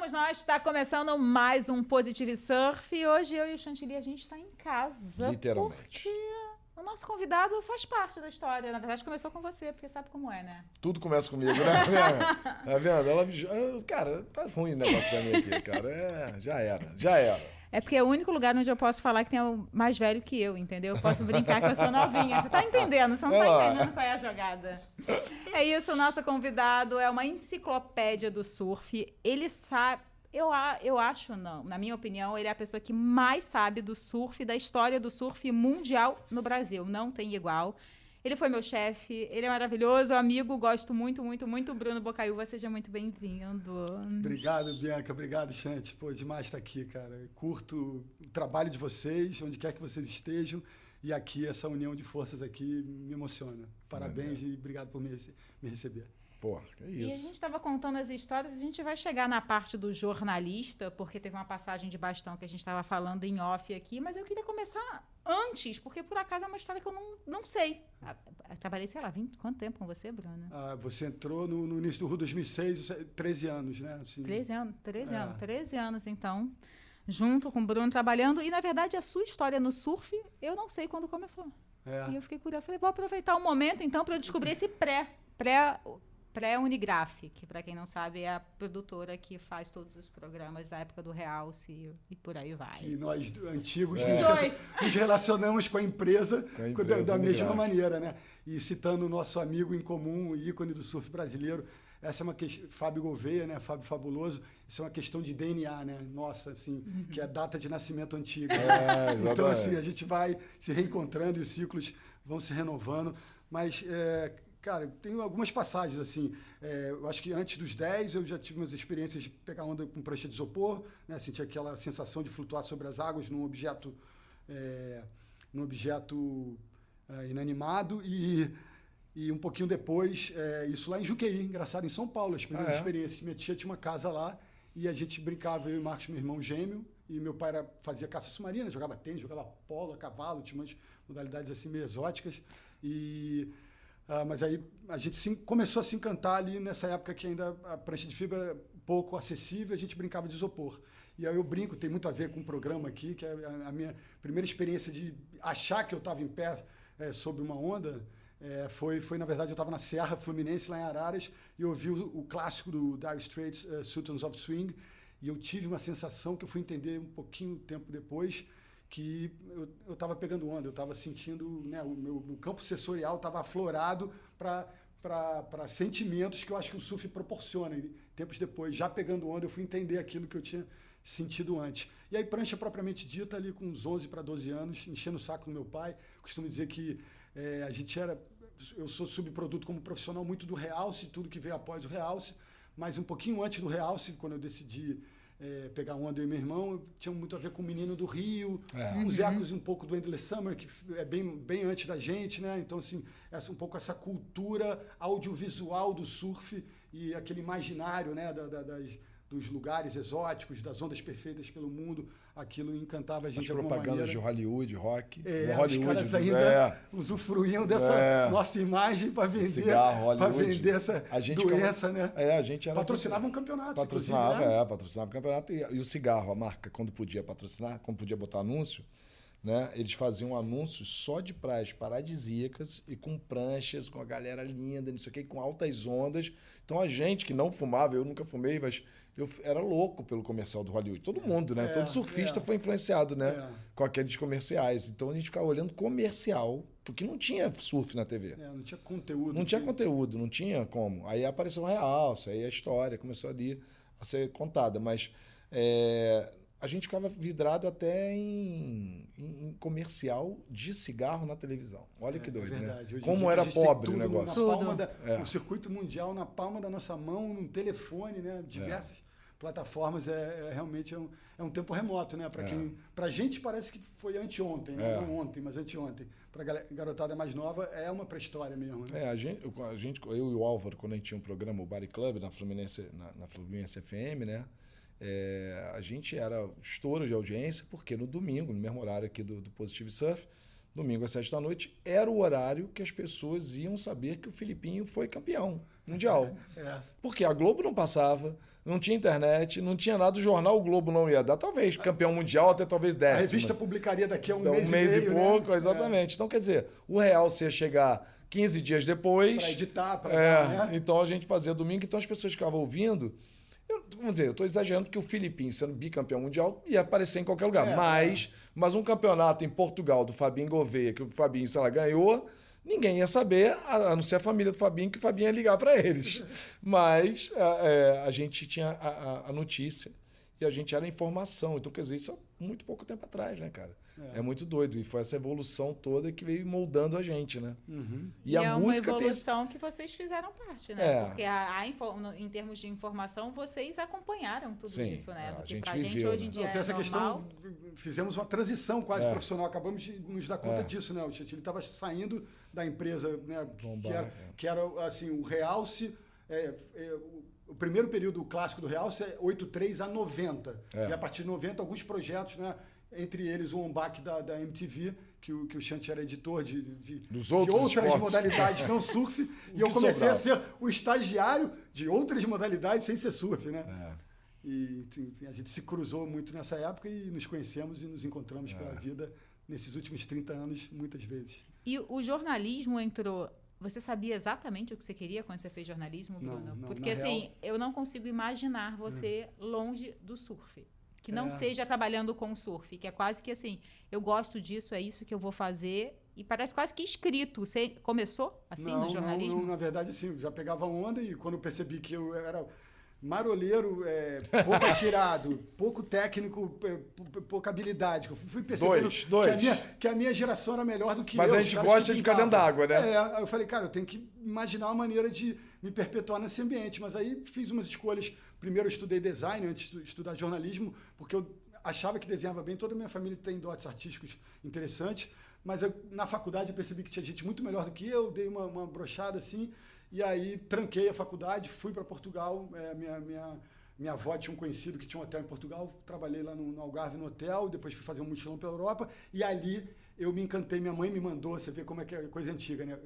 Somos nós, está começando mais um Positive Surf e hoje eu e o Chantilly, a gente está em casa. Literalmente. Porque o nosso convidado faz parte da história. Na verdade, começou com você, porque sabe como é, né? Tudo começa comigo, né? Tá vendo? Ela, cara, tá ruim o negócio pra mim aqui, cara. Já era. É porque é o único lugar onde eu posso falar que tem o mais velho que eu, entendeu? Eu posso brincar que eu sou novinha. Você tá entendendo? Você não tá entendendo qual é a jogada. É isso, o nosso convidado é uma enciclopédia do surf. Ele sabe... Eu acho, não. Na minha opinião, ele é a pessoa que mais sabe do surf, da história do surf mundial no Brasil. Não tem igual. Ele foi meu chefe, ele é maravilhoso, amigo, gosto muito, muito, muito. Bruno Bocaiúva, seja muito bem-vindo. Obrigado, Bianca, obrigado, Chante. Pô, demais estar aqui, cara. Curto o trabalho de vocês, onde quer que vocês estejam. E aqui, essa união de forças aqui me emociona. Parabéns e obrigado por me receber. Pô, que isso. E a gente estava contando as histórias, a gente vai chegar na parte do jornalista, porque teve uma passagem de bastão que a gente estava falando em off aqui, mas eu queria começar antes, porque por acaso é uma história que eu não sei. Eu trabalhei, sei lá, quanto tempo com você, Bruno? Você entrou no início do Rio 2006, 13 anos, né? Assim, 13 anos, então, junto com o Bruno trabalhando, e na verdade a sua história no surf, eu não sei quando começou. E eu fiquei curiosa, falei, vou aproveitar o momento então para eu descobrir esse pré-Unigraf, que para quem não sabe é a produtora que faz todos os programas da época do Realce e por aí vai. Que nós antigos nos relacionamos com a empresa da mesma maneira, né? E citando o nosso amigo em comum, o ícone do surf brasileiro, essa é uma questão, Fábio Gouveia, né? Fábio Fabuloso, isso é uma questão de DNA, né? Nossa, assim, que é a data de nascimento antiga. Então, assim, a gente vai se reencontrando e os ciclos vão se renovando, mas... Cara, tenho algumas passagens, assim, eu acho que antes dos 10 eu já tive umas experiências de pegar onda com prancha de isopor, né, sentir aquela sensação de flutuar sobre as águas num objeto inanimado e um pouquinho depois, isso lá em Juqueí, engraçado, em São Paulo, as primeiras experiências. Minha tia tinha uma casa lá e a gente brincava, eu e o Marcos, meu irmão gêmeo, e meu pai fazia caça submarina, jogava tênis, jogava polo, a cavalo, tinha umas modalidades assim meio exóticas mas aí a gente começou a se encantar ali nessa época que ainda a prancha de fibra era pouco acessível, a gente brincava de isopor. E aí eu brinco, tem muito a ver com o programa aqui, que é a minha primeira experiência de achar que eu estava em pé sobre uma onda, foi na verdade, eu estava na Serra Fluminense, lá em Araras, e eu ouvi o clássico do Dire Straits, Sultans of Swing, e eu tive uma sensação que eu fui entender um pouquinho tempo depois, que eu estava pegando onda, eu estava sentindo, né, o meu campo sensorial estava aflorado para sentimentos que eu acho que o surf proporciona. E tempos depois, já pegando onda, eu fui entender aquilo que eu tinha sentido antes. E aí, prancha propriamente dita, ali com uns 11 para 12 anos, enchendo o saco do meu pai. Costumo dizer que eu sou subproduto como profissional muito do realce, tudo que veio após o realce, mas um pouquinho antes do realce, quando eu decidi pegar onda, eu e meu irmão, tinha muito a ver com o Menino do Rio, os ecos um pouco do Endless Summer, que é bem antes da gente, né? Então, assim, um pouco essa cultura audiovisual do surf e aquele imaginário, né, dos lugares exóticos, das ondas perfeitas pelo mundo, aquilo encantava a gente de alguma maneira. As propagandas de Hollywood, rock. Hollywood, os caras ainda usufruíam dessa nossa imagem para vender, vender essa doença, né? A gente era patrocinava um campeonato. Patrocinava o campeonato. E o cigarro, a marca, quando podia patrocinar, quando podia botar anúncio, né, eles faziam anúncios só de praias paradisíacas e com pranchas, com a galera linda, não sei o quê, com altas ondas. Então a gente que não fumava, eu nunca fumei, mas eu era louco pelo comercial do Hollywood. Todo mundo, né? Todo surfista foi influenciado, né? Com aqueles comerciais. Então a gente ficava olhando comercial, porque não tinha surf na TV. Não tinha conteúdo. Não tinha conteúdo, não tinha como. Aí apareceu um realce, aí a história começou ali a ser contada. Mas a gente ficava vidrado até em comercial de cigarro na televisão. Olha que doido, né? Como era pobre o negócio. O circuito mundial na palma da nossa mão, num telefone, né? Diversas plataformas. Realmente um tempo remoto, né? Pra gente parece que foi anteontem, né? Não ontem, mas anteontem. Pra garotada mais nova, é uma pré-história mesmo, né? Eu e o Álvaro, quando a gente tinha um programa, o Body Club, na Fluminense FM, né? A gente era estouro de audiência, porque no domingo, no mesmo horário aqui do Positive Surf, domingo às 7 da noite, era o horário que as pessoas iam saber que o Filipinho foi campeão mundial. Porque a Globo não passava, não tinha internet, não tinha nada, o jornal o Globo não ia dar, talvez campeão mundial, até talvez 10º. A revista publicaria daqui a um então, mês e meio. e pouco, né? Exatamente. Então, quer dizer, o realce ia chegar 15 dias depois. Para editar, para dar, né? Então a gente fazia domingo, então as pessoas ficavam ouvindo. Vamos dizer, eu estou exagerando porque o Filipinho, sendo bicampeão mundial, ia aparecer em qualquer lugar. Mas um campeonato em Portugal do Fabinho Gouveia, que o Fabinho, sei lá, ganhou, ninguém ia saber, a não ser a família do Fabinho, que o Fabinho ia ligar para eles. Mas a gente tinha a notícia e a gente era informação. Então, quer dizer, isso há muito pouco tempo atrás, né, cara? É muito doido. E foi essa evolução toda que veio moldando a gente, né? E a música uma evolução que vocês fizeram parte, né? Porque em termos de informação, vocês acompanharam tudo isso, né? Do que pra gente hoje em dia tem essa normal. questão, fizemos uma transição quase profissional, acabamos de nos dar conta disso, né? O Chantilly estava saindo da empresa, né? Que era assim, o Realce, o primeiro período clássico do Realce é 83 a 90. E a partir de 90, alguns projetos, né? Entre eles o On-Back da MTV, que o Chantilly era editor de outras modalidades, não surf, e eu comecei a ser o estagiário de outras modalidades sem ser surf, né? E enfim, a gente se cruzou muito nessa época e nos conhecemos e nos encontramos pela vida nesses últimos 30 anos, muitas vezes. E o jornalismo entrou... Você sabia exatamente o que você queria quando você fez jornalismo, Bruno? Não, porque assim, eu não consigo imaginar você longe do surf. Que não seja trabalhando com surf, que é quase que assim, eu gosto disso, é isso que eu vou fazer, e parece quase que escrito. Você começou assim no jornalismo? Não, na verdade, sim, já pegava onda e quando eu percebi que eu era maroleiro, pouco atirado, pouco técnico, pouca habilidade, eu fui percebendo que a minha geração era melhor do que Mas a gente gosta de ficar dentro d'água, né? Aí eu falei, cara, eu tenho que imaginar uma maneira de me perpetuar nesse ambiente, mas aí fiz umas escolhas. Primeiro eu estudei design antes de estudar jornalismo, porque eu achava que desenhava bem. Toda a minha família tem dotes artísticos interessantes, mas na faculdade eu percebi que tinha gente muito melhor do que eu, dei uma brochada assim, e aí tranquei a faculdade, fui para Portugal. Minha avó tinha um conhecido que tinha um hotel em Portugal, trabalhei lá no Algarve no hotel, depois fui fazer um mochilão pela Europa, e ali eu me encantei, minha mãe me mandou, você vê como é que é coisa antiga, né?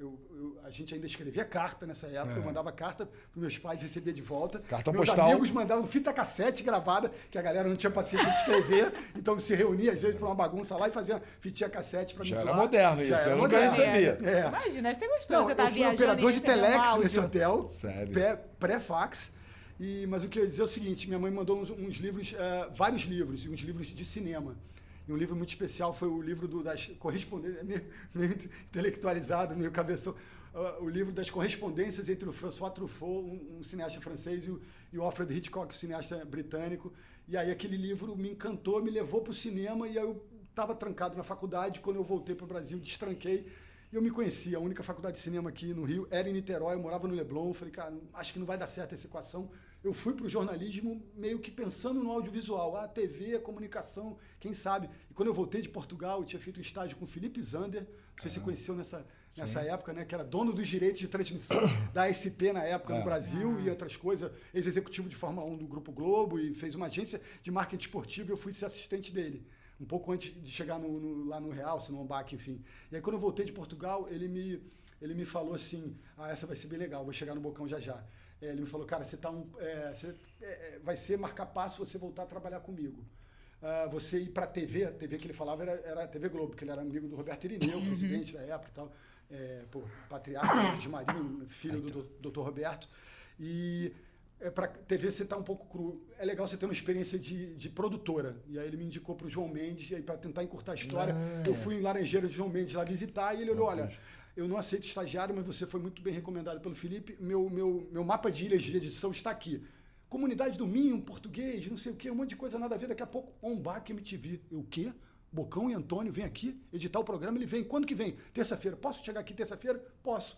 A gente ainda escrevia carta nessa época, eu mandava carta para meus pais, recebia de volta. Carta meus postal. amigos mandavam fita cassete gravada, que a galera não tinha paciência de escrever, então se reunia às vezes para uma bagunça lá e fazia fitinha cassete para me zoar. Já era moderno isso, eu nunca recebia. Imagina, você gostou, você tá viajando. Eu fui operador de telex nesse hotel, sério? pré-fax. Mas o que eu ia dizer é o seguinte, minha mãe mandou uns livros, vários livros, e uns livros de cinema. E um livro muito especial foi o livro das correspondências, meio intelectualizado, meio cabeção, o livro das correspondências entre o François Truffaut, um cineasta francês, e o Alfred Hitchcock, um cineasta britânico. E aí aquele livro me encantou, me levou para o cinema, e aí eu estava trancado na faculdade. Quando eu voltei para o Brasil, destranquei. E eu me conhecia, a única faculdade de cinema aqui no Rio era em Niterói, eu morava no Leblon. Falei, cara, acho que não vai dar certo essa equação. Eu fui para o jornalismo meio que pensando no audiovisual, a TV, a comunicação, quem sabe. E quando eu voltei de Portugal, eu tinha feito um estágio com o Felipe Zander, não sei se você conheceu nessa época, né, que era dono dos direitos de transmissão da ASP na época no Brasil e outras coisas, ex-executivo de Fórmula 1 do Grupo Globo, e fez uma agência de marketing esportivo, e eu fui ser assistente dele. Um pouco antes de chegar lá no Realce, no On-Back, enfim. E aí, quando eu voltei de Portugal, ele me falou assim, essa vai ser bem legal, vou chegar no Bocão já já. Ele me falou, cara, vai ser marcar passo você voltar a trabalhar comigo. Você ir para a TV que ele falava era a TV Globo, porque ele era amigo do Roberto Irineu, presidente da época e tal, patriarca de Marinho, filho do Dr. Roberto. E para TV você está um pouco cru. É legal você ter uma experiência de produtora. E aí ele me indicou para o João Mendes, e aí para tentar encurtar a história, eu fui em Laranjeira de João Mendes lá visitar, e ele olhou, olha, eu não aceito estagiário, mas você foi muito bem recomendado pelo Felipe, meu mapa de ilhas de edição está aqui. Comunidade do Minho, português, não sei o quê, um monte de coisa nada a ver, daqui a pouco, On-Back MTV. Eu, o quê? Bocão e Antônio vem aqui editar o programa, ele vem. Quando que vem? Terça-feira. Posso chegar aqui terça-feira? Posso.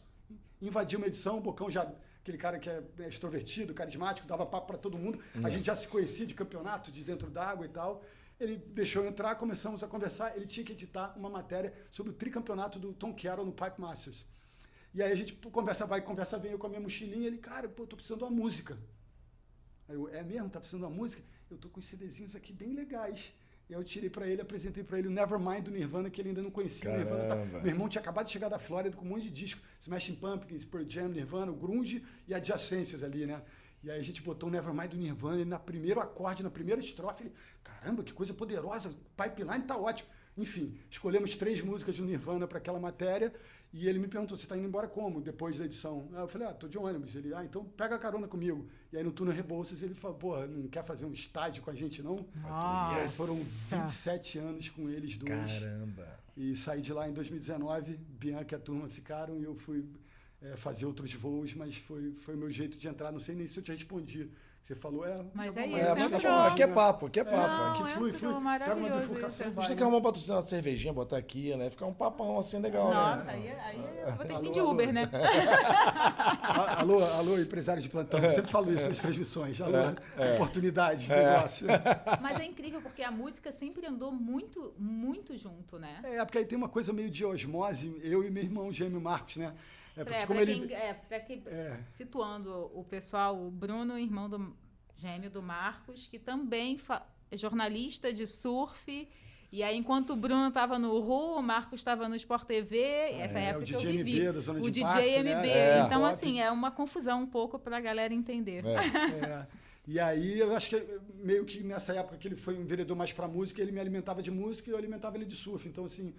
Invadi uma edição, o Bocão já... Aquele cara que é extrovertido, carismático, dava papo para todo mundo. A gente já se conhecia de campeonato, de dentro d'água e tal. Ele deixou eu entrar, começamos a conversar. Ele tinha que editar uma matéria sobre o tricampeonato do Tom Carroll no Pipe Masters. E aí a gente conversa vai, conversa vem, eu com a minha mochilinha. Ele, cara, pô, eu tô precisando de uma música. Aí eu, é mesmo? Tá precisando de uma música? Eu tô com uns CDzinhos aqui bem legais. Eu tirei para ele, apresentei para ele o Nevermind do Nirvana, que ele ainda não conhecia. Meu irmão tinha acabado de chegar da Flórida com um monte de disco, Smashing Pumpkins, Pearl Jam, Nirvana, o grunge e adjacências ali, né? E aí a gente botou o Nevermind do Nirvana, e no primeiro acorde, na primeira estrofe, ele, caramba, que coisa poderosa, Pipeline tá ótimo. Enfim, escolhemos 3 músicas do Nirvana para aquela matéria, e ele me perguntou, você tá indo embora como, depois da edição? Aí eu falei, tô de ônibus. Ele, então pega a carona comigo. E aí no Túnel Rebouças ele falou, porra, não quer fazer um estádio com a gente, não? Nossa. Foram 27 anos com eles dois. Caramba! E saí de lá em 2019, Bianca e a turma ficaram, e eu fui fazer outros voos, mas foi o meu jeito de entrar. Não sei nem se eu te respondi. Você falou, mas tá é bom, isso, mas entrou. tá bom, aqui é papo, aqui é papo. Não, aqui flui. Pega uma maravilhoso bifurcação. isso. A gente tem que arrumar um patrocínio, uma cervejinha, botar aqui, né? Ficar um papão assim legal, Nossa, né? aí eu vou ter que vir Alô, de Uber, alô. né? Alô, empresário de plantão. Eu sempre falo isso nas transmissões. Alô, oportunidades, negócios. Mas é incrível, porque a música sempre andou muito, muito junto, né? Porque aí tem uma coisa meio de osmose, eu e meu irmão gêmeo Marcos, né? Situando o pessoal, o Bruno, irmão gêmeo do Marcos, que também é jornalista de surf. E aí, enquanto o Bruno estava no RU, o Marcos estava no Sport TV, essa época que eu vivi. O DJ MB da Zona de DJ Impacto, MB. né? Então, assim, é uma confusão um pouco para a galera entender. E aí, eu acho que meio que nessa época que ele foi um vereador mais para música, ele me alimentava de música e eu alimentava ele de surf. Então, assim,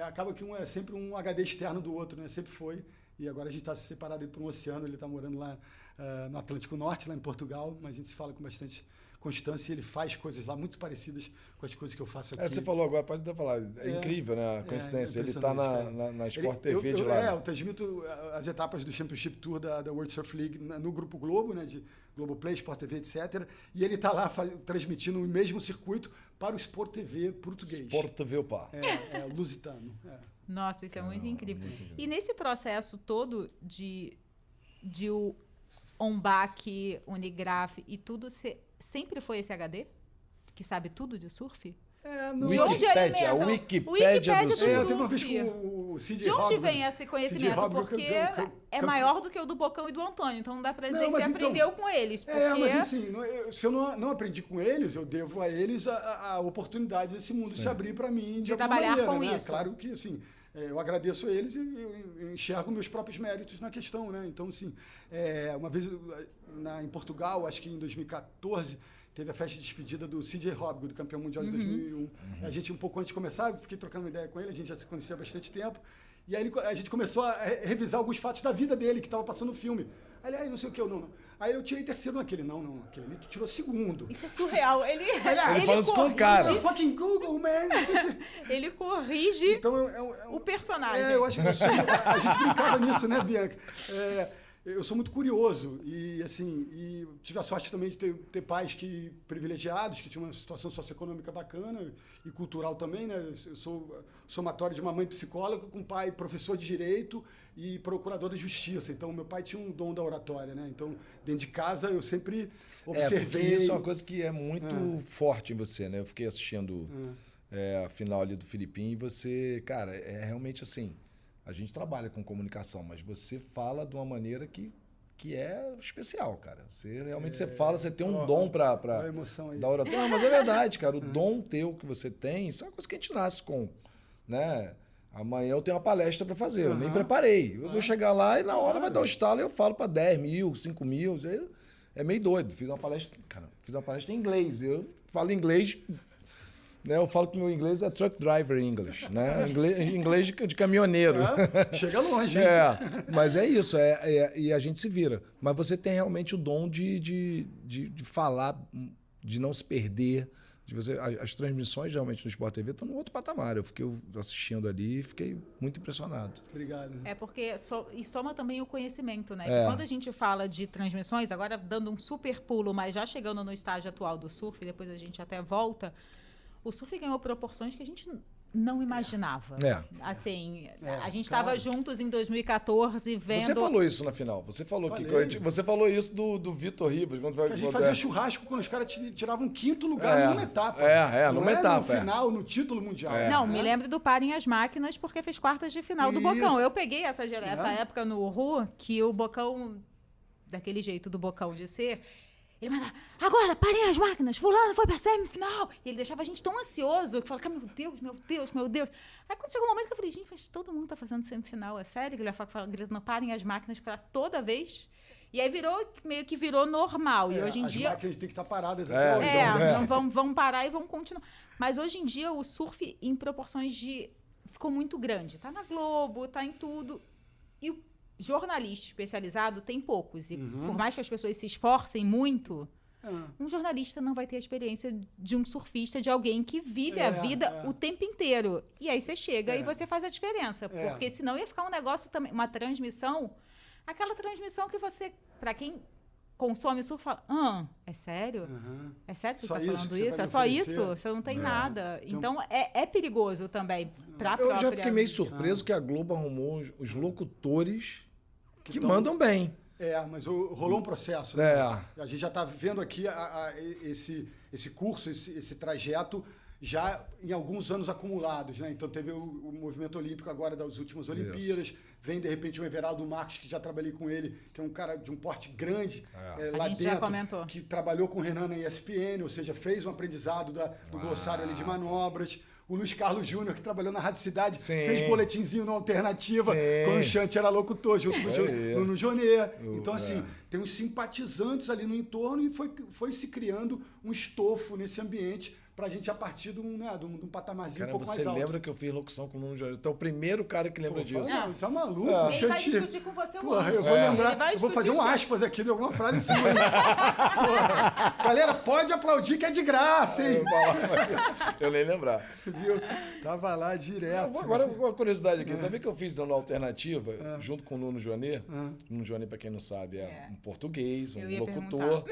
acaba que um é sempre um HD externo do outro, né? Sempre foi. E agora a gente está separado para um oceano, ele está morando lá no Atlântico Norte, lá em Portugal, mas a gente se fala com bastante constância e ele faz coisas lá muito parecidas com as coisas que eu faço aqui. Você falou agora, pode até falar, é incrível, né, a coincidência. Ele está na Sport TV de lá. Eu transmito as etapas do Championship Tour da World Surf League no Grupo Globo, né, de Globoplay, Sport TV, etc. E ele está lá transmitindo o mesmo circuito para o Sport TV português. Sport TV, opa. Lusitano. Nossa, isso é muito incrível. E nesse processo todo de o OnBac, Unigraf e tudo, sempre foi esse HD? Que sabe tudo de surf? Wikipédia, a Wikipédia do surf. Eu teve uma vez com o Cid De onde Robb, vem esse conhecimento? Porque é maior do que o do Bocão e do Antônio, então não dá para dizer que você aprendeu com eles. Porque... mas assim, se eu não aprendi com eles, eu devo a eles a oportunidade desse mundo se abrir para mim de trabalhar maneira, com né? isso. Claro que, assim, eu agradeço a eles e eu enxergo meus próprios méritos na questão, né? Então, assim, uma vez em Portugal, acho que em 2014, teve a festa de despedida do CJ Hobgo, do campeão mundial de 2001. A gente, um pouco antes de começar, fiquei trocando uma ideia com ele, a gente já se conhecia há bastante tempo, e aí a gente começou a revisar alguns fatos da vida dele, que estava passando no filme. Aí, não sei o que, não. Aí eu tirei terceiro naquele. Não, aquele ali tu tirou segundo. Isso é surreal. Ele fala isso com o cara. Fucking Google, man! Ele corrige então, o personagem. Eu acho que a gente brincava nisso, né, Bianca? Eu sou muito curioso e, assim, tive a sorte também de ter pais privilegiados, que tinham uma situação socioeconômica bacana e cultural também, né? Eu sou somatório de uma mãe psicóloga com um pai professor de direito e procurador da justiça. Então, meu pai tinha um dom da oratória, né? Então, dentro de casa, eu sempre observei... Isso é uma coisa que é muito forte em você, né? Eu fiquei assistindo a final ali do Filipinho e você, cara, é realmente assim... A gente trabalha com comunicação, mas você fala de uma maneira que é especial, cara. Você realmente você fala, você tem um dom para a emoção aí. Da oratória. Não, mas é verdade, cara. O dom teu que você tem, isso é uma coisa que a gente nasce com, né? Amanhã eu tenho uma palestra para fazer, eu nem preparei. Eu vou chegar lá e na hora vai dar o estalo e eu falo para 10 mil, 5 mil. É meio doido. Fiz uma palestra em inglês. Eu falo inglês... Né, eu falo que meu inglês é truck driver English, né? Inglês de caminhoneiro. Chega longe. Mas é isso, e a gente se vira. Mas você tem realmente o dom de falar, de não se perder. As transmissões realmente no Sport TV estão no outro patamar. Eu fiquei assistindo ali e fiquei muito impressionado. Obrigado. Porque soma também o conhecimento, né? Quando a gente fala de transmissões, agora dando um super pulo, mas já chegando no estágio atual do surf, depois a gente até volta... O surf ganhou proporções que a gente não imaginava. Assim, a gente estava juntos em 2014 vendo... Você falou isso na final. Você falou você falou isso do Vitor Ribas. A gente fazia churrasco quando os caras tiravam quinto lugar numa etapa. Numa etapa. No final, no título mundial. Não, me lembro do Parem as Máquinas porque fez quartas de final do Bocão. Eu peguei essa época no RU, que o Bocão, daquele jeito do Bocão de ser... Ele mandava, agora, parem as máquinas, fulano foi pra semifinal. E ele deixava a gente tão ansioso, que falava, meu Deus, meu Deus, meu Deus. Aí quando chegou um momento que eu falei, gente, mas todo mundo tá fazendo semifinal, é sério? Que ele vai falar, gritando, parem as máquinas pra toda vez. E aí meio que virou normal. E hoje em dia... As máquinas têm que estar paradas até hoje. Não vamos parar e vamos continuar. Mas hoje em dia o surf em proporções ficou muito grande. Tá na Globo, tá em tudo. E o jornalista especializado tem poucos. E por mais que as pessoas se esforcem muito, um jornalista não vai ter a experiência de um surfista, de alguém que vive a vida o tempo inteiro. E aí você chega e você faz a diferença. Porque senão ia ficar um negócio também, uma transmissão... Aquela transmissão que você, para quem consome surf, fala, é sério? É sério que você está falando isso? É só isso? Você não tem nada. Então, é perigoso também para a própria... Eu já fiquei meio surpreso que a Globo arrumou os locutores que mandam bem. Mas rolou um processo. Né? A gente já está vendo aqui esse curso, esse trajeto já em alguns anos acumulados, né? Então teve o movimento olímpico agora das últimas Olimpíadas, vem de repente o Everaldo Marques, que já trabalhei com ele, que é um cara de um porte grande lá dentro, já comentou. Que trabalhou com o Renan na ESPN, ou seja, fez um aprendizado do glossário ali de manobras. O Luiz Carlos Júnior, que trabalhou na Rádio Cidade, fez boletinzinho na Alternativa, quando o Chante era locutor, junto com o Nuno Jonet. Então, assim, tem uns simpatizantes ali no entorno e foi se criando um estofo nesse ambiente pra gente a partir de um patamarzinho um pouco mais alto. Você lembra que eu fiz locução com o Nuno Jonet? Tu é o primeiro cara que lembra disso. Não, tá maluco. Ele vai discutir com você um Eu vou lembrar, eu vou fazer um aspas aqui de alguma frase sua. Galera, pode aplaudir que é de graça, hein? Eu nem lembrar. Viu? Tava lá direto. Agora, uma curiosidade aqui. Sabia que eu fiz dando alternativa junto com o Nuno Jonet? O Nuno Jonet, pra quem não sabe, é um português, um locutor.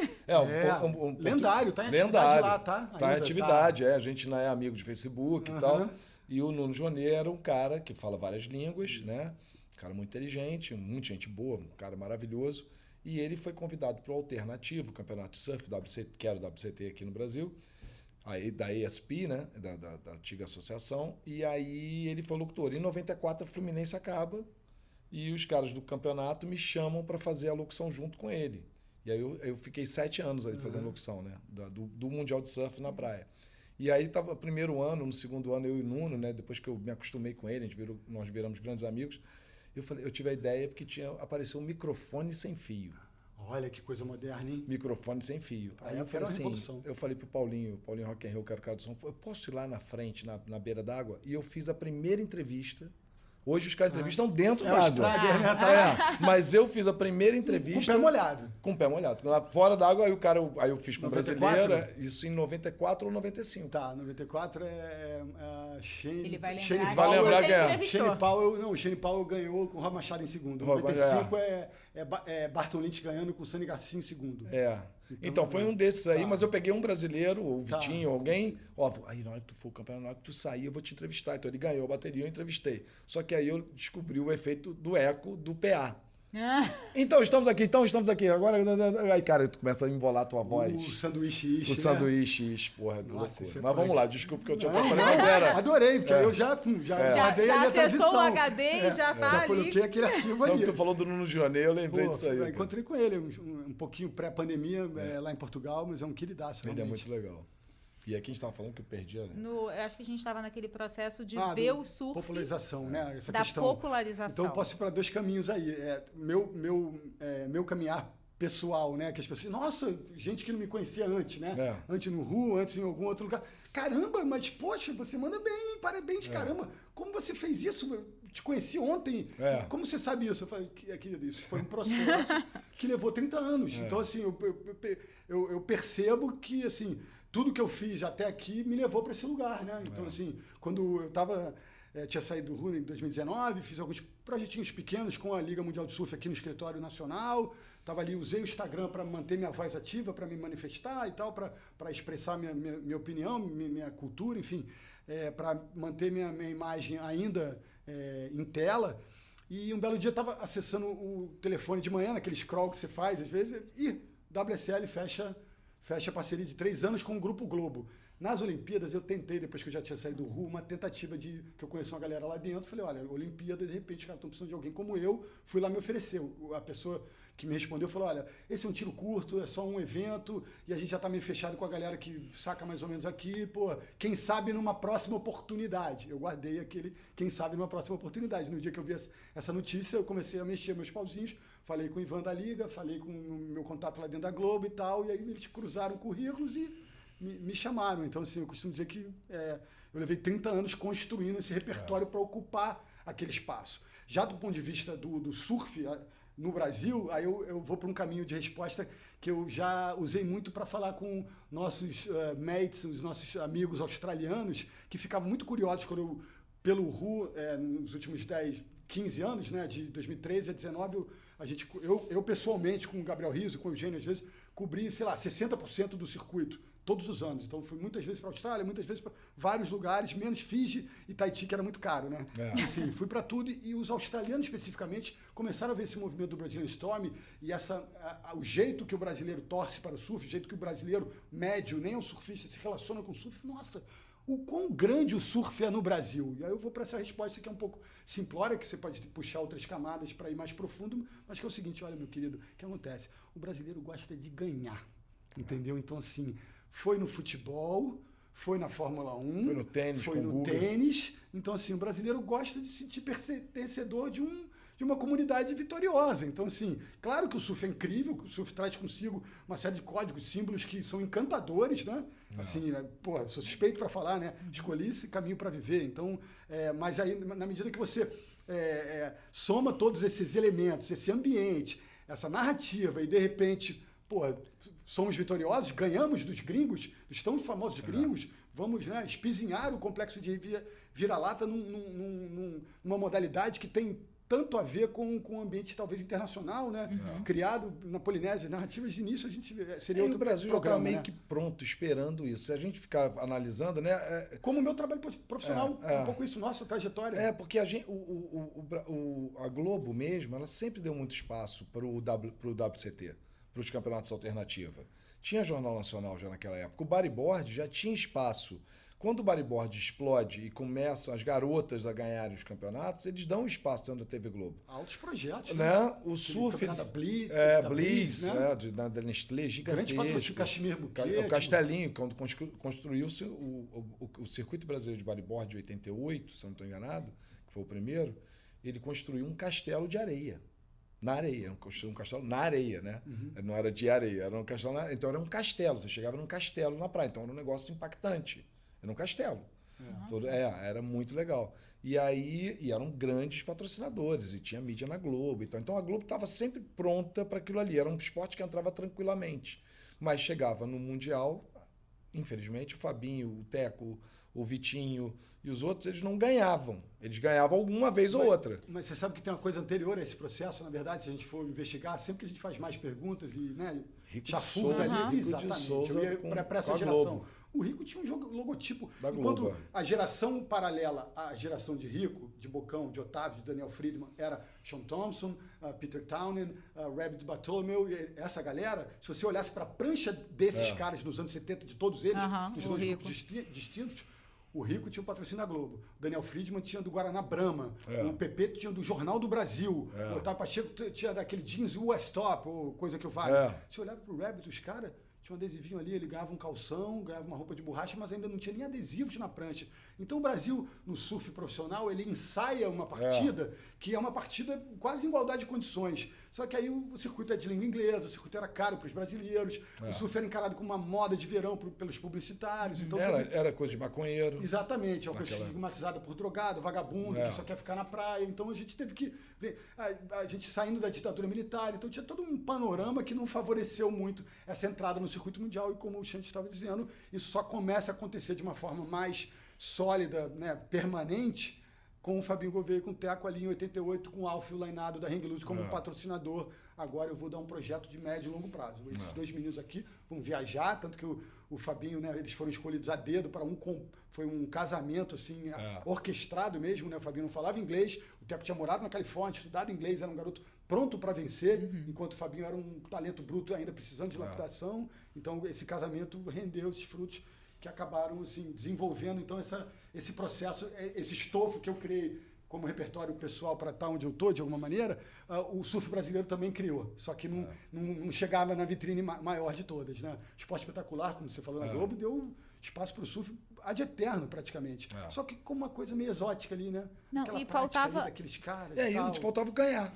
Lendário, tá em atividade lendário. lá, tá? Tá em atividade, a gente não é amigo de Facebook e tal. E o Nuno Jonet era um cara que fala várias línguas, né? Um cara muito inteligente, muita gente boa, um cara maravilhoso. E ele foi convidado para o Alternativo, Campeonato de Surf, que era o WCT aqui no Brasil, aí da ESP, né? Da antiga associação. E aí ele foi locutor. Em 94 a Fluminense acaba e os caras do campeonato me chamam para fazer a locução junto com ele. E aí eu fiquei 7 anos ali fazendo locução, né? Do Mundial de Surf na praia. E aí tava o primeiro ano, no segundo ano, eu e o Nuno, né? Depois que eu me acostumei com ele, nós viramos grandes amigos. Eu tive a ideia porque apareceu um microfone sem fio. Olha que coisa moderna, hein? Microfone sem fio. Aí eu falei assim, eu falei pro Paulinho Rock and Roll, que era o cara do som, eu posso ir lá na frente, na beira d'água? E eu fiz a primeira entrevista. Hoje os caras entrevistam dentro d'água. Mas eu fiz a primeira entrevista... Com o pé molhado. Com o pé molhado. Fora d'água, aí eu fiz com 94? Brasileira. Isso em 94 ou 95. Tá, 94 é a Shane... Ele vai lembrar. Shane vai lembrar quem é. O Shane Powell ganhou com o Rob Machado em segundo. 95 é Barton Lynch ganhando com o Sonny Garcia em segundo. Então foi um desses aí, mas eu peguei um brasileiro, ou o Vitinho, alguém, aí na hora que tu for campeão, na hora que tu sair, eu vou te entrevistar. Então ele ganhou a bateria, eu entrevistei. Só que aí eu descobri o efeito do eco do PA. Então, estamos aqui. Agora, aí, cara, tu começa a embolar a tua voz. O sanduíche ish, O sanduíche ish, porra, do loucura. Mas vamos lá, desculpa que eu te atrapalhei, mas era... Adorei, porque aí eu já dei a minha acessou tradição. o HD e já tá já ali. coloquei aquele arquivo ali. Tu falou do Nuno Jonet, eu lembrei disso aí. Eu encontrei com ele um pouquinho pré-pandemia lá em Portugal, mas é um queridaço. Ele é muito legal. E aqui a gente estava falando que eu perdi. Eu acho que a gente estava naquele processo de ver o surf. Popularização, né? Essa da questão. Popularização. Então eu posso ir para 2 caminhos aí. Meu caminhar pessoal, né? Que as pessoas. Nossa, gente que não me conhecia antes, né? Antes no Ru, antes em algum outro lugar. Caramba, mas poxa, você manda bem, hein? Parabéns, caramba. Como você fez isso? Eu te conheci ontem. Como você sabe isso? Eu falei, querido, isso foi um processo que levou 30 anos. Então, assim, eu percebo que, assim, tudo que eu fiz até aqui me levou para esse lugar, né? Então, assim, quando eu tinha saído do RU em 2019, fiz alguns projetinhos pequenos com a Liga Mundial de Surf aqui no Escritório Nacional. Estava ali, usei o Instagram para manter minha voz ativa, para me manifestar e tal, para expressar minha opinião, minha cultura, enfim, para manter minha imagem ainda em tela. E um belo dia eu estava acessando o telefone de manhã, naquele scroll que você faz, às vezes, e WSL fecha fecha parceria de 3 anos com o Grupo Globo. Nas Olimpíadas, eu tentei, depois que eu já tinha saído do RU, uma tentativa de... que eu conheço uma galera lá dentro. Falei, olha, Olimpíada, de repente, os caras estão precisando de alguém como eu. Fui lá me oferecer. A pessoa que me respondeu falou, olha, esse é um tiro curto, é só um evento, e a gente já está meio fechado com a galera que saca mais ou menos aqui. Pô, quem sabe numa próxima oportunidade. Eu guardei aquele, quem sabe numa próxima oportunidade. No dia que eu vi essa notícia, eu comecei a mexer meus pauzinhos, falei com o Ivan da Liga, falei com o meu contato lá dentro da Globo e tal, e aí eles cruzaram currículos e me chamaram. Então, assim, eu costumo dizer que eu levei 30 anos construindo esse repertório para ocupar aquele espaço. Já do ponto de vista do surf no Brasil, aí eu vou para um caminho de resposta que eu já usei muito para falar com nossos mates, os nossos amigos australianos, que ficavam muito curiosos quando eu, pelo RU, nos últimos 10, 15 anos, né, de 2013 a 2019, eu pessoalmente, com o Gabriel Rios e com o Eugênio, às vezes, cobri, sei lá, 60% do circuito, todos os anos. Então, fui muitas vezes para a Austrália, muitas vezes para vários lugares, menos Fiji e Tahiti, que era muito caro, né? Enfim, fui para tudo. E os australianos, especificamente, começaram a ver esse movimento do Brazilian Storm e o jeito que o brasileiro torce para o surf, o jeito que o brasileiro médio, nem o surfista, se relaciona com o surf. Nossa, o quão grande o surf é no Brasil. E aí eu vou para essa resposta que é um pouco simplória, que você pode puxar outras camadas para ir mais profundo, mas que é o seguinte, olha, meu querido, o que acontece? O brasileiro gosta de ganhar, entendeu? Então, assim, foi no futebol, foi na Fórmula 1, foi no tênis, foi no tênis. Então, assim, o brasileiro gosta de se sentir pertencedor de uma comunidade vitoriosa. Então, assim, claro que o surf é incrível, que o surf traz consigo uma série de códigos, símbolos que são encantadores, né? Assim, pô, sou suspeito para falar, né? Escolhi esse caminho para viver. Então, mas aí, na medida que você soma todos esses elementos, esse ambiente, essa narrativa, e de repente, pô, somos vitoriosos, ganhamos dos gringos, dos tão famosos gringos, vamos, né, espizinhar o complexo de vira-lata numa modalidade que tem tanto a ver com o ambiente talvez internacional, né? Criado na Polinésia, narrativas de início, a gente seria outro programa. O Brasil já está meio que né? pronto, esperando isso. Se a gente ficar analisando, né? Como o meu trabalho profissional, um pouco isso, nossa trajetória. Porque a Globo mesmo, ela sempre deu muito espaço para o WCT, para os campeonatos alternativa. Tinha Jornal Nacional já naquela época. O bodyboard já tinha espaço. Quando o bodyboard explode e começam as garotas a ganharem os campeonatos, eles dão espaço dentro da TV Globo. Altos projetos, né? O surf... Bliss, né? Da Nestlé, gigantesco. Grande patrocínio, Cachemir Bouquet. O Castelinho, quando construiu-se o circuito brasileiro de bodyboard de 88, se eu não estou enganado, que foi o primeiro, ele construiu um castelo de areia. Na areia, construiu um castelo na areia, né? Não era de areia, era um castelo na areia. Então era um castelo, você chegava num castelo na praia, então era um negócio impactante. Era um castelo. Era muito legal. E eram grandes patrocinadores, e tinha mídia na Globo. Então a Globo estava sempre pronta para aquilo ali. Era um esporte que entrava tranquilamente. Mas chegava no Mundial, infelizmente, o Fabinho, o Teco, o Vitinho e os outros, eles não ganhavam. Eles ganhavam alguma vez ou outra. Mas você sabe que tem uma coisa anterior a esse processo, na verdade, se a gente for investigar, sempre que a gente faz mais perguntas e, né, chafurda ali. Exatamente. Eu ia para essa geração. O Rico tinha um logotipo. Enquanto a geração paralela à geração de Rico, de Bocão, de Otávio, de Daniel Friedman, era Sean Thompson, Peter Townend, Rabbit Bartholomew, essa galera, se você olhasse para a prancha desses caras nos anos 70, de todos eles, dos dois grupos distintos, o Rico tinha o patrocínio da Globo, o Daniel Friedman tinha do Guaraná Brahma, o Pepe tinha do Jornal do Brasil, o Otávio Pacheco tinha daquele jeans US Top, ou coisa que eu falo. Se olhava para o Rabbit, os caras... Tinha um adesivinho ali, ele ganhava um calção, ganhava uma roupa de borracha, mas ainda não tinha nem adesivos na prancha. Então o Brasil, no surf profissional, ele ensaia uma partida que é uma partida quase em igualdade de condições. Só que aí o circuito é de língua inglesa, o circuito era caro para os brasileiros, o surf era encarado como uma moda de verão pelos publicitários. Então, era coisa de maconheiro. Exatamente, é uma coisa estigmatizada por drogado, vagabundo, que só quer ficar na praia. Então a gente teve que ver, a gente saindo da ditadura militar, então tinha todo um panorama que não favoreceu muito essa entrada no circuito mundial. E como o Xande estava dizendo, isso só começa a acontecer de uma forma mais sólida, né, permanente, com o Fabinho Gouveia, com o Teco ali em 88, com o Alfio Lainado da Hang Loose como patrocinador. Agora eu vou dar um projeto de médio e longo prazo. Esses dois meninos aqui vão viajar, tanto que o o Fabinho, né? Eles foram escolhidos a dedo para foi um casamento assim, orquestrado mesmo, né? O Fabinho não falava inglês, o Teco tinha morado na Califórnia, estudado inglês, era um garoto pronto para vencer, enquanto o Fabinho era um talento bruto ainda precisando de lapidação. Então esse casamento rendeu esses frutos que acabaram assim desenvolvendo então esse processo, esse estofo que eu criei como repertório pessoal para estar onde eu estou, de alguma maneira, o surf brasileiro também criou. Só que não chegava na vitrine maior de todas, né? Esporte Espetacular, como você falou na Globo, deu espaço para o surf ad eterno, praticamente. Só que com uma coisa meio exótica ali, né? Não, aquela e faltava daqueles caras. Faltava ganhar.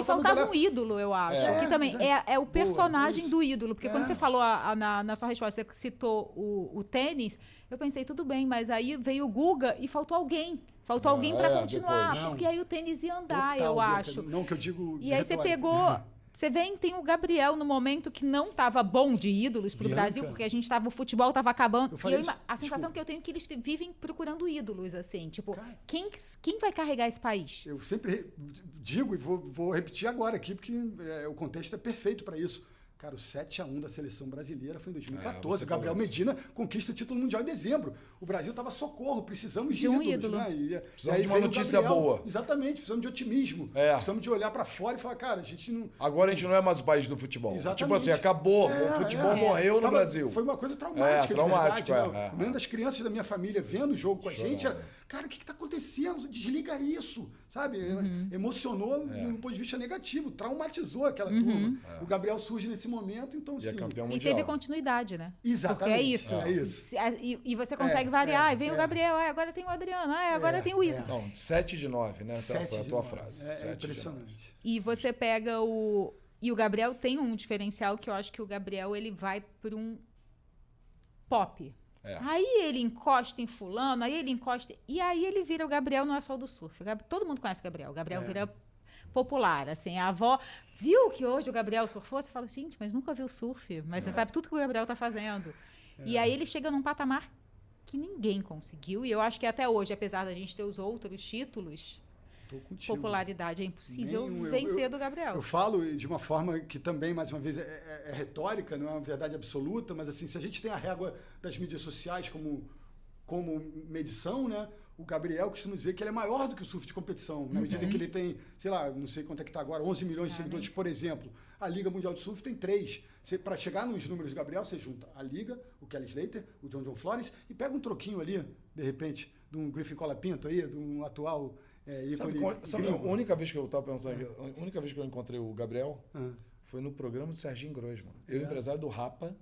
Faltava um ídolo, eu acho. Que também é o personagem do ídolo. Porque quando você falou na sua resposta, você citou o tênis, eu pensei, tudo bem, mas aí veio o Guga e faltou alguém. Faltou alguém para continuar, porque aí o tênis ia andar, eu acho. Não, que eu digo. E aí você pegou. Você vê, tem o Gabriel no momento que não estava bom de ídolos para o Brasil, porque o futebol estava acabando. A sensação que eu tenho é que eles vivem procurando ídolos, assim. Tipo, cara, quem vai carregar esse país? Eu sempre digo e vou repetir agora aqui, porque o contexto é perfeito para isso. Cara, o 7-1 da seleção brasileira foi em 2014. O Gabriel Medina conquista o título mundial em dezembro. O Brasil estava socorro, precisamos de um ídolo. Né? Precisamos de uma notícia boa. Exatamente, precisamos de otimismo. Precisamos de olhar para fora e falar, cara, a gente não... Agora a gente não é mais o país do futebol. Exatamente. Tipo assim, acabou. O futebol morreu no Brasil. Foi uma coisa traumática, traumático, verdade. Uma das crianças da minha família vendo o jogo com a gente era, cara, o que está acontecendo? Desliga isso, sabe? Emocionou do ponto de vista negativo, traumatizou aquela turma. O Gabriel surge nesse momento, então assim... E teve continuidade, né? Exatamente. Porque é isso. E você consegue variar. Vem o Gabriel, agora tem o Adriano, agora tem o Ito. Não, 7/9, né? Foi a tua frase. É impressionante. E você pega o... E o Gabriel tem um diferencial que eu acho que o Gabriel ele vai para um pop. Aí ele encosta em fulano, aí ele encosta... E aí ele vira o Gabriel, não é só do surf. Todo mundo conhece o Gabriel. O Gabriel vira... popular, assim, a avó viu que hoje o Gabriel surfou, você fala, gente, mas nunca viu surf, mas você sabe tudo que o Gabriel tá fazendo. E aí ele chega num patamar que ninguém conseguiu, e eu acho que até hoje, apesar da gente ter os outros títulos, popularidade é impossível vencer do Gabriel. Eu falo de uma forma que também, mais uma vez, é retórica, não é uma verdade absoluta, mas assim, se a gente tem a régua das mídias sociais como medição, né? O Gabriel costuma dizer que ele é maior do que o surf de competição, na medida que ele tem, sei lá, não sei quanto é que está agora, 11 milhões de seguidores, por exemplo. A Liga Mundial de Surf tem 3. Para chegar nos números do Gabriel, você junta a Liga, o Kelly Slater, o John Flores, e pega um troquinho ali, de repente, de um Griffin Colapinto aí, de um atual ícone. Sabe a única vez que eu estava pensando aqui, a única vez que eu encontrei o Gabriel foi no programa do Serginho Grossman. Eu, empresário do Rapa.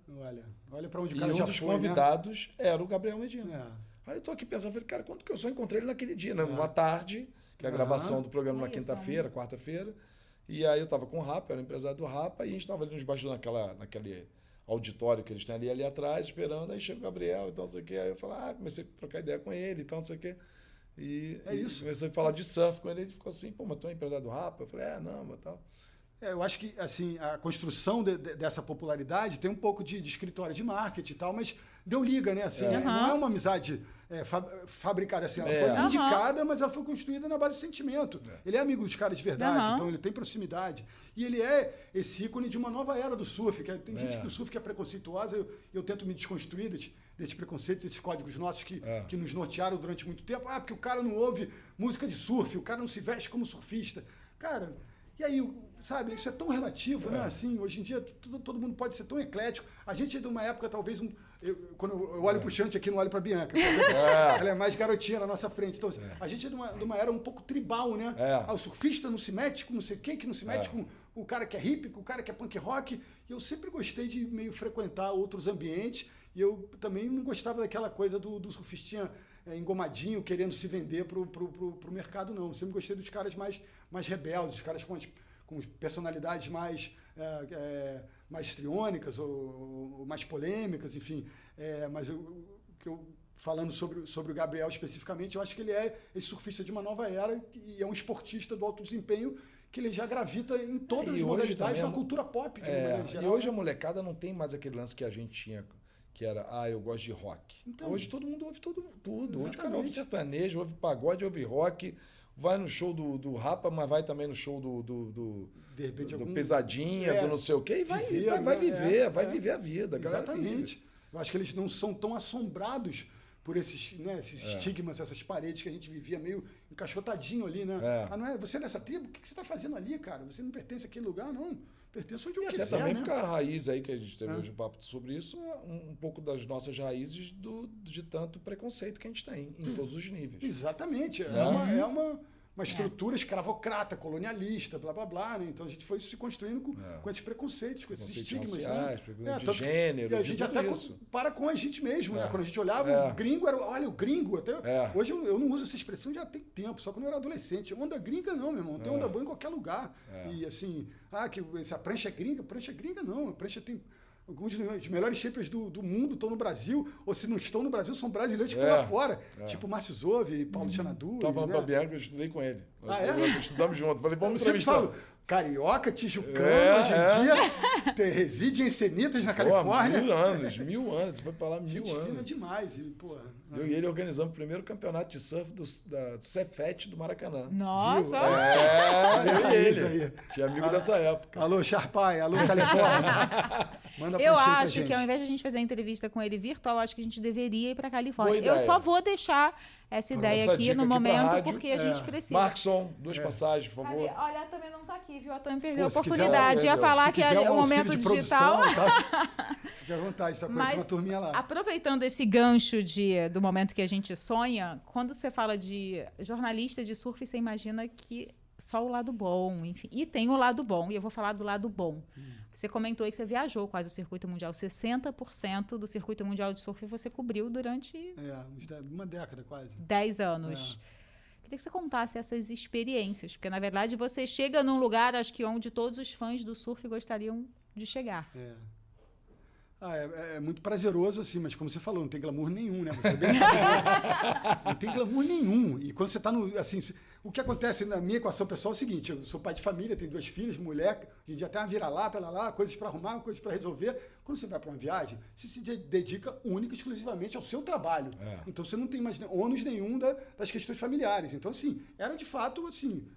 Olha para onde o cara já foi, um dos convidados era o Gabriel Medina. Aí eu tô aqui pensando, falei, cara, quanto que eu só encontrei ele naquele dia, né? Numa tarde, que é a gravação do programa na quinta-feira, quarta-feira. E aí eu tava com o Rapa, eu era empresário do Rapa, e a gente tava ali nos bastidores naquele auditório que eles têm ali atrás, esperando, aí chega o Gabriel e tal, não sei o quê. Aí eu falei, comecei a trocar ideia com ele e tal, não sei o quê. E comecei a falar de surf com ele, ele ficou assim, mas tu é empresário do Rapa? Eu falei, não, mas tal. Eu acho que assim, a construção dessa popularidade tem um pouco de escritório de marketing e tal, mas deu liga, né? Assim, não é uma amizade fabricada assim. Ela foi indicada, mas ela foi construída na base de sentimento. Ele é amigo dos caras de verdade, então ele tem proximidade. E ele é esse ícone de uma nova era do surf. Tem gente que o surf que é preconceituosa, eu tento me desconstruir desse preconceito, desses códigos nossos que nos nortearam durante muito tempo. Porque o cara não ouve música de surf, o cara não se veste como surfista. Cara... E aí, sabe, isso é tão relativo, né? Assim, hoje em dia, todo mundo pode ser tão eclético. A gente é de uma época, talvez, quando eu olho para o Chante aqui, não olho para a Bianca. Ela é mais garotinha na nossa frente. Então, a gente é de uma era um pouco tribal, né? O surfista não se mete com não sei quem, que não se mete com o cara que é hippie, com o cara que é punk rock. E eu sempre gostei de meio frequentar outros ambientes. E eu também não gostava daquela coisa do surfistinha engomadinho, querendo se vender pro mercado, não. Eu sempre gostei dos caras mais rebeldes, os caras com personalidades mais histriônicas ou mais polêmicas, enfim. Mas falando sobre o Gabriel especificamente, eu acho que ele é esse surfista de uma nova era e é um esportista do alto desempenho que ele já gravita em todas as modalidades na cultura pop. De maneira geral, e hoje a molecada não tem mais aquele lance que a gente tinha, que era, eu gosto de rock. Então, hoje todo mundo ouve tudo. Exatamente. Hoje o cara ouve sertanejo, ouve pagode, ouve rock, vai no show do Rapa, mas vai também no show de repente, do Pesadinha, do não sei o quê, e vai viver a vida. Exatamente. Eu acho que eles não são tão assombrados por esses, né, esses estigmas, essas paredes que a gente vivia meio encaixotadinho ali, né? Não é, você é dessa tribo? O que você está fazendo ali, cara? Você não pertence àquele lugar, não. Pertence onde eu quiser, até também né? porque a raiz aí que a gente teve hoje um papo sobre isso é um pouco das nossas raízes de tanto preconceito que a gente tem em todos os níveis. Exatamente. É uma estrutura escravocrata, colonialista, blá, blá, blá, né? Então a gente foi se construindo com esses preconceitos, com esses estigmas, raciais, né? de gênero, e a gente até isso. para com a gente mesmo, né? Quando a gente olhava, o gringo era, olha, o gringo, até hoje eu não uso essa expressão já tem tempo, só quando eu era adolescente. Onda gringa não, meu irmão, tem onda boa em qualquer lugar. E assim, que a prancha é gringa não, a prancha tem... Alguns dos melhores shapers do mundo estão no Brasil, ou se não estão no Brasil, são brasileiros que estão lá fora. Tipo Márcio Zove, Paulo Tchanadu. Tava falando pra Bianca, eu estudei com ele. Nós estudamos juntos. Falei, vamos eu sempre entrevistar. falo, carioca, tijucano, hoje em dia, reside em Encinitas, na Califórnia. 1000 anos. Você foi pra lá 1000 anos. Fina demais. E, eu e ele organizamos o primeiro campeonato de surf do Cefete do Maracanã. Nossa! Eu e ele. Isso aí. Tinha amigo dessa época. Alô, Sharpai, alô, Califórnia. Manda Eu pra acho gente. que ao invés de a gente fazer a entrevista com ele virtual, acho que a gente deveria ir para Califórnia. Boa Eu ideia. só vou deixar essa ideia Essa aqui dica no aqui pra momento, rádio. porque a gente precisa. Markson, 2 passagens, por favor. Olha, a Tami não tá aqui, viu? A Tami perdeu a Se quiser, oportunidade. Ia falar que quiser é o um momento auxílio de digital. produção, tá? Fique à vontade, tá conhecendo uma turminha lá. Aproveitando esse gancho do momento que a gente sonha, quando você fala de jornalista de surf, você imagina que só o lado bom, enfim. E tem o lado bom, e eu vou falar do lado bom. Você comentou aí que você viajou quase o circuito mundial. 60% do circuito mundial de surf você cobriu durante... uma década quase. 10 anos. Queria que você contasse essas experiências, porque, na verdade, você chega num lugar, acho que onde todos os fãs do surf gostariam de chegar. É muito prazeroso, assim, mas como você falou, não tem glamour nenhum, né? Você bem sabe. Não tem glamour nenhum. E quando você está no... Assim, o que acontece na minha equação pessoal é o seguinte, eu sou pai de família, tenho 2 filhas, mulher, a gente já tem uma vira-lata, coisas para arrumar, coisas para resolver. Quando você vai para uma viagem, você se dedica única e exclusivamente ao seu trabalho. Então você não tem mais ônus nenhum das questões familiares. Então, assim, era de fato, assim,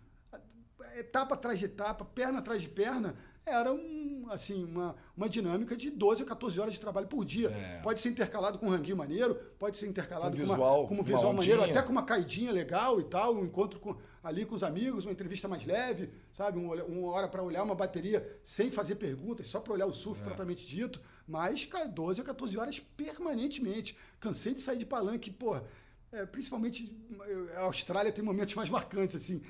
etapa atrás de etapa, perna atrás de perna, era uma dinâmica de 12 a 14 horas de trabalho por dia. Pode ser intercalado com um ranguinho maneiro, pode ser intercalado com um visual maneiro, até com uma caidinha legal e tal, um encontro ali com os amigos, uma entrevista mais leve, sabe? Uma hora para olhar uma bateria sem fazer perguntas, só para olhar o surf propriamente dito, mas 12 a 14 horas permanentemente. Cansei de sair de palanque, principalmente a Austrália tem momentos mais marcantes, assim.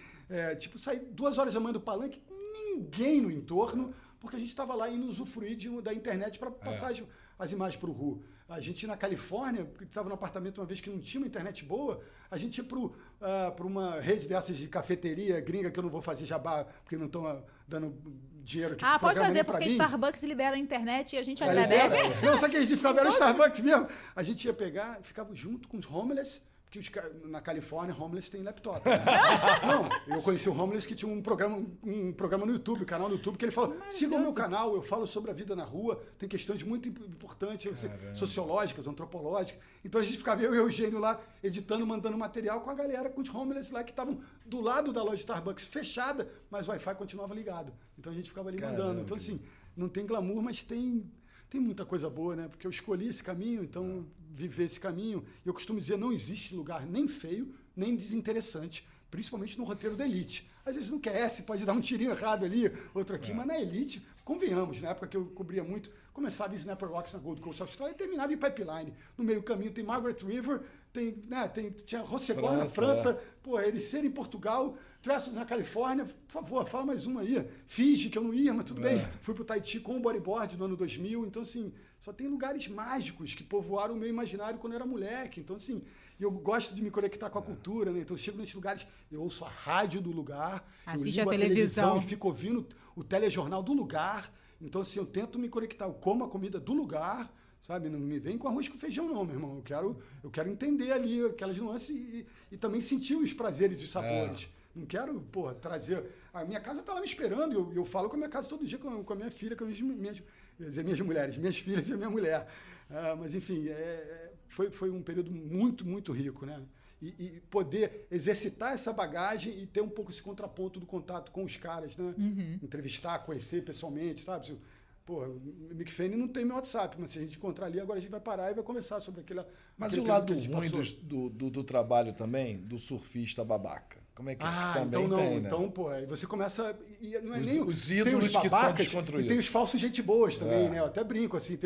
Tipo, sair 2 horas da manhã do palanque, ninguém no entorno, porque a gente estava lá indo usufruir da internet para passar as imagens para o RU. A gente na Califórnia, estava num apartamento uma vez que não tinha uma internet boa, a gente ia para uma rede dessas de cafeteria gringa, que eu não vou fazer jabá, porque não estão dando dinheiro aqui pro pode programa, fazer, nem pra porque mim. Starbucks libera a internet e a gente agradece. Não, sabe que a gente ficava, era o Starbucks mesmo. A gente ia pegar, ficava junto com os homeless, porque na Califórnia, homeless tem laptop. Né? Não, eu conheci o homeless que tinha um programa no YouTube, canal no YouTube, que ele falou, siga o meu canal, eu falo sobre a vida na rua, tem questões muito importantes, sociológicas, antropológicas. Então a gente ficava, eu e o Eugênio lá, editando, mandando material com a galera, com os homeless lá, que estavam do lado da loja Starbucks, fechada, mas o Wi-Fi continuava ligado. Então a gente ficava ali mandando. Então assim, não tem glamour, mas tem muita coisa boa, né? Porque eu escolhi esse caminho, então viver esse caminho. Eu costumo dizer, não existe lugar nem feio, nem desinteressante, principalmente no roteiro da elite. Às vezes no QS pode dar um tirinho errado ali, outro aqui, mas na elite, convenhamos, na época que eu cobria muito, começava em Snapper Rocks na Gold Coast Austrália e terminava em Pipeline. No meio do caminho tem Margaret River, tinha Rossegor na França, Ericeira em Portugal, Tressos na Califórnia, por favor, fala mais uma aí. Fiji, que eu não ia, mas tudo bem. Fui pro Tahiti com o bodyboard no ano 2000, então assim, só tem lugares mágicos que povoaram o meu imaginário quando eu era moleque. Então assim, eu gosto de me conectar com a cultura, né? Então eu chego nesses lugares, eu ouço a rádio do lugar, assiste eu ligo a televisão e fico ouvindo o telejornal do lugar. Então assim, eu tento me conectar, eu como a comida do lugar, sabe? Não me vem com arroz com feijão não, meu irmão. Eu quero entender ali aquelas nuances e também sentir os prazeres e os sabores. Não quero, trazer... A minha casa está lá me esperando, eu falo com a minha casa todo dia, com a minha filha, com as minhas mulheres, minhas filhas e a minha mulher. Mas, enfim, foi um período muito, muito rico, né? E poder exercitar essa bagagem e ter um pouco esse contraponto do contato com os caras, né? Entrevistar, conhecer pessoalmente, sabe? pô, o Mick Fanning não tem meu WhatsApp, mas se a gente encontrar ali, agora a gente vai parar e vai conversar sobre aquela... Mas e o lado ruim do trabalho também, do surfista babaca? Como é que também então não, tem, né? então, pô, aí você começa... Não é os ídolos que são desconstruídos. E tem os falsos gente boas também, né? Eu até brinco, assim,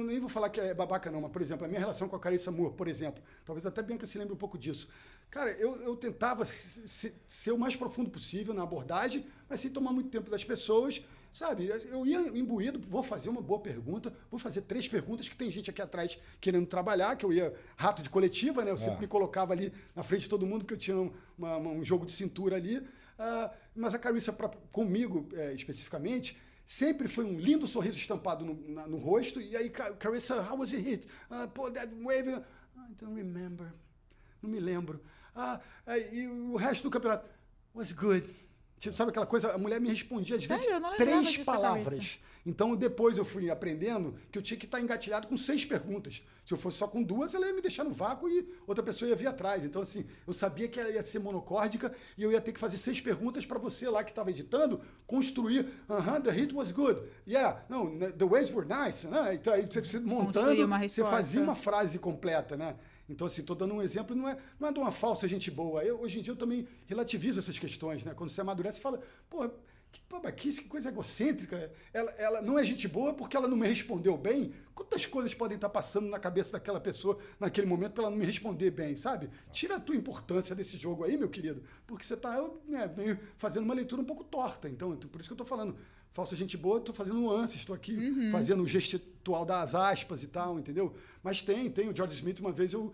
nem vou falar que é babaca não, mas, por exemplo, a minha relação com a Carissa Moore, por exemplo, talvez até a Bianca se lembre um pouco disso. Cara, eu tentava ser o mais profundo possível na abordagem, mas sem tomar muito tempo das pessoas, sabe? Eu ia imbuído, vou fazer uma boa pergunta, vou fazer 3 perguntas, que tem gente aqui atrás querendo trabalhar, que eu ia rato de coletiva, né? Eu sempre me colocava ali na frente de todo mundo, porque eu tinha um jogo de cintura ali. Mas a Carissa, comigo especificamente, sempre foi um lindo sorriso estampado no rosto. E aí, Carissa, how was it hit? That wave... I don't remember. Não me lembro. E o resto do campeonato was good. Tipo, sabe aquela coisa? A mulher me respondia às vezes 3 palavras. Então, depois eu fui aprendendo que eu tinha que estar engatilhado com 6 perguntas. Se eu fosse só com 2, ela ia me deixar no vácuo e outra pessoa ia vir atrás. Então, assim, eu sabia que ela ia ser monocórdica e eu ia ter que fazer 6 perguntas para você lá que estava editando, construir. The hit was good. Yeah, no, the waves were nice. Né? Então, aí você montando, você fazia uma frase completa, né? Então, assim, estou dando um exemplo, não é de uma falsa gente boa. Hoje em dia eu também relativizo essas questões, né? Quando você amadurece, você fala, pô, que babaquice, que coisa egocêntrica. Ela não é gente boa porque ela não me respondeu bem. Quantas coisas podem estar passando na cabeça daquela pessoa naquele momento para ela não me responder bem, sabe? Tira a tua importância desse jogo aí, meu querido, porque você está fazendo uma leitura um pouco torta. Então, por isso que eu estou falando. Falsa gente boa, estou fazendo nuances, estou aqui fazendo o gestual das aspas e tal, entendeu? Mas tem o George Smith, uma vez o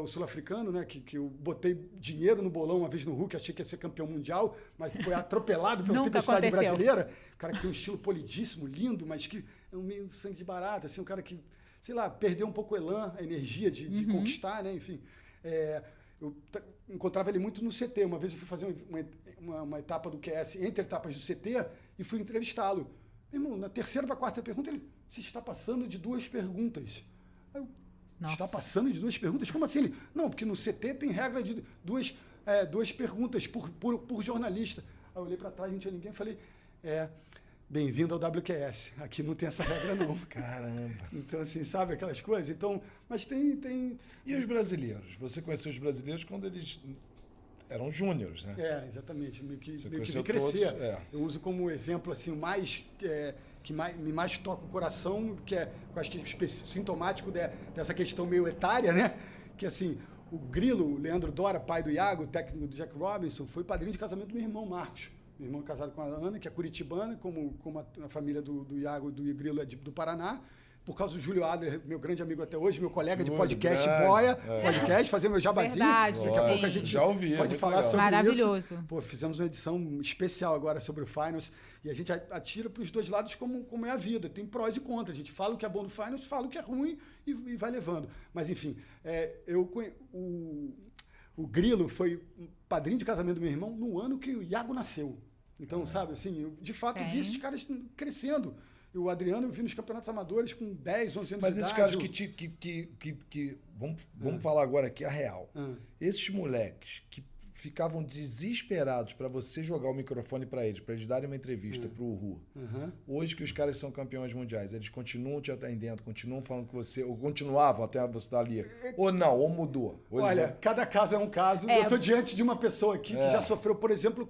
sul-africano, né, que eu botei dinheiro no bolão uma vez no Hulk, achei que ia ser campeão mundial, mas foi atropelado pela tempestade brasileira. Um cara que tem um estilo polidíssimo, lindo, mas que é um meio sangue de barata, assim, um cara que, sei lá, perdeu um pouco o elan, a energia de conquistar, né, enfim. Eu encontrava ele muito no CT. Uma vez eu fui fazer uma etapa do QS entre etapas do CT e fui entrevistá-lo. Meu irmão, na 3ª para 4ª pergunta, ele, você está passando de 2 perguntas. Aí eu, está passando de 2 perguntas? Como assim? Ele, não, porque no CT tem regra de 2 perguntas por jornalista. Aí eu olhei para trás, não tinha ninguém, e falei, bem-vindo ao WQS. Aqui não tem essa regra, não. Caramba. Então, assim, sabe aquelas coisas? Então, mas tem... E os brasileiros? Você conheceu os brasileiros quando eles eram júniores, né? Exatamente. Meio que vi crescer. Todos, Eu uso como exemplo, assim, que mais toca o coração, que eu acho que sintomático dessa questão meio etária, né? Que, assim, o Grilo, o Leandro Dora, pai do Iago, técnico do Jack Robinson, foi padrinho de casamento do meu irmão Marcos. Meu irmão é casado com a Ana, que é curitibana, como a família do Iago, do Grilo é do Paraná. Por causa do Júlio Adler, meu grande amigo até hoje, meu colega de podcast, Boia, podcast, fazer meu jabazinho. Verdade, daqui a pouco a gente já ouvi, pode falar legal. sobre Maravilhoso. isso. Pô, fizemos uma edição especial agora sobre o Finals e a gente atira para os 2 lados como é a vida. Tem prós e contras. A gente fala o que é bom do Finals, fala o que é ruim e vai levando. Mas, enfim, o Grilo foi padrinho de casamento do meu irmão no ano que o Iago nasceu. Então, sabe, assim, eu de fato vi esses caras crescendo. E o Adriano eu vi nos campeonatos amadores com 10, 11 anos de idade. Mas esses caras que vamos falar agora aqui a real. Esses moleques que ficavam desesperados para você jogar o microfone para eles darem uma entrevista para o Ru. Hoje que os caras são campeões mundiais, eles continuam te atendendo, continuam falando com você, ou continuavam até você estar ali. Ou não, ou mudou. Olha, cada caso é um caso. Eu estou diante de uma pessoa aqui que já sofreu, por exemplo,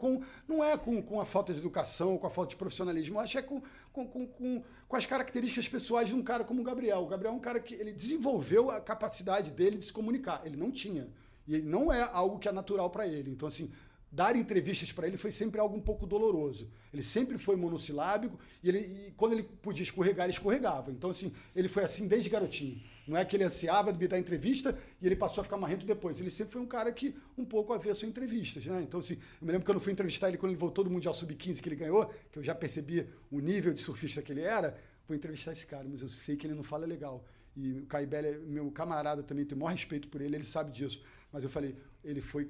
não é com a falta de educação, com a falta de profissionalismo, eu acho que é com as características pessoais de um cara como o Gabriel. O Gabriel é um cara que ele desenvolveu a capacidade dele de se comunicar. Ele não tinha. E não é algo que é natural para ele. Então, assim, dar entrevistas para ele foi sempre algo um pouco doloroso. Ele sempre foi monossilábico e quando ele podia escorregar, ele escorregava. Então, assim, ele foi assim desde garotinho. Não é que ele ansiava de me dar entrevista e ele passou a ficar marrento depois. Ele sempre foi um cara que um pouco avesso a entrevistas, né? Então, assim, eu me lembro que eu não fui entrevistar ele quando ele voltou do Mundial Sub-15 que ele ganhou, que eu já percebi o nível de surfista que ele era. Vou entrevistar esse cara, mas eu sei que ele não fala legal. E o Caio Belli é meu camarada também, tenho o maior respeito por ele sabe disso. Mas eu falei, ele foi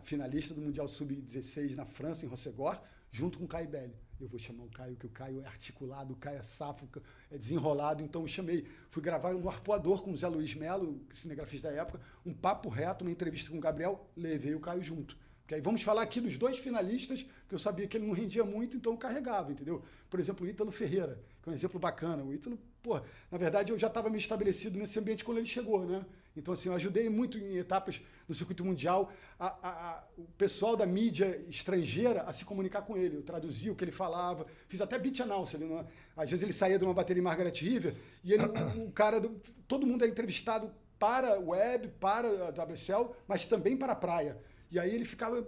finalista do Mundial Sub-16 na França, em Rossegor, junto com o Caio Belli. Eu vou chamar o Caio, que o Caio é articulado, o Caio é safo, é desenrolado. Então eu chamei, fui gravar no Arpoador com o Zé Luiz Melo, cinegrafista da época, um papo reto, uma entrevista com o Gabriel, levei o Caio junto. Porque aí vamos falar aqui dos 2 finalistas, que eu sabia que ele não rendia muito, então eu carregava, entendeu? Por exemplo, o Ítalo Ferreira, que é um exemplo bacana. O Ítalo, na verdade, eu já estava meio estabelecido nesse ambiente quando ele chegou, né? Então, assim, eu ajudei muito em etapas do circuito mundial o pessoal da mídia estrangeira a se comunicar com ele. Eu traduzia o que ele falava, fiz até beat announce. Às vezes ele saía de uma bateria em Margaret River e ele, o cara, todo mundo é entrevistado para web, para a WSL, mas também para a praia. E aí ele ficava,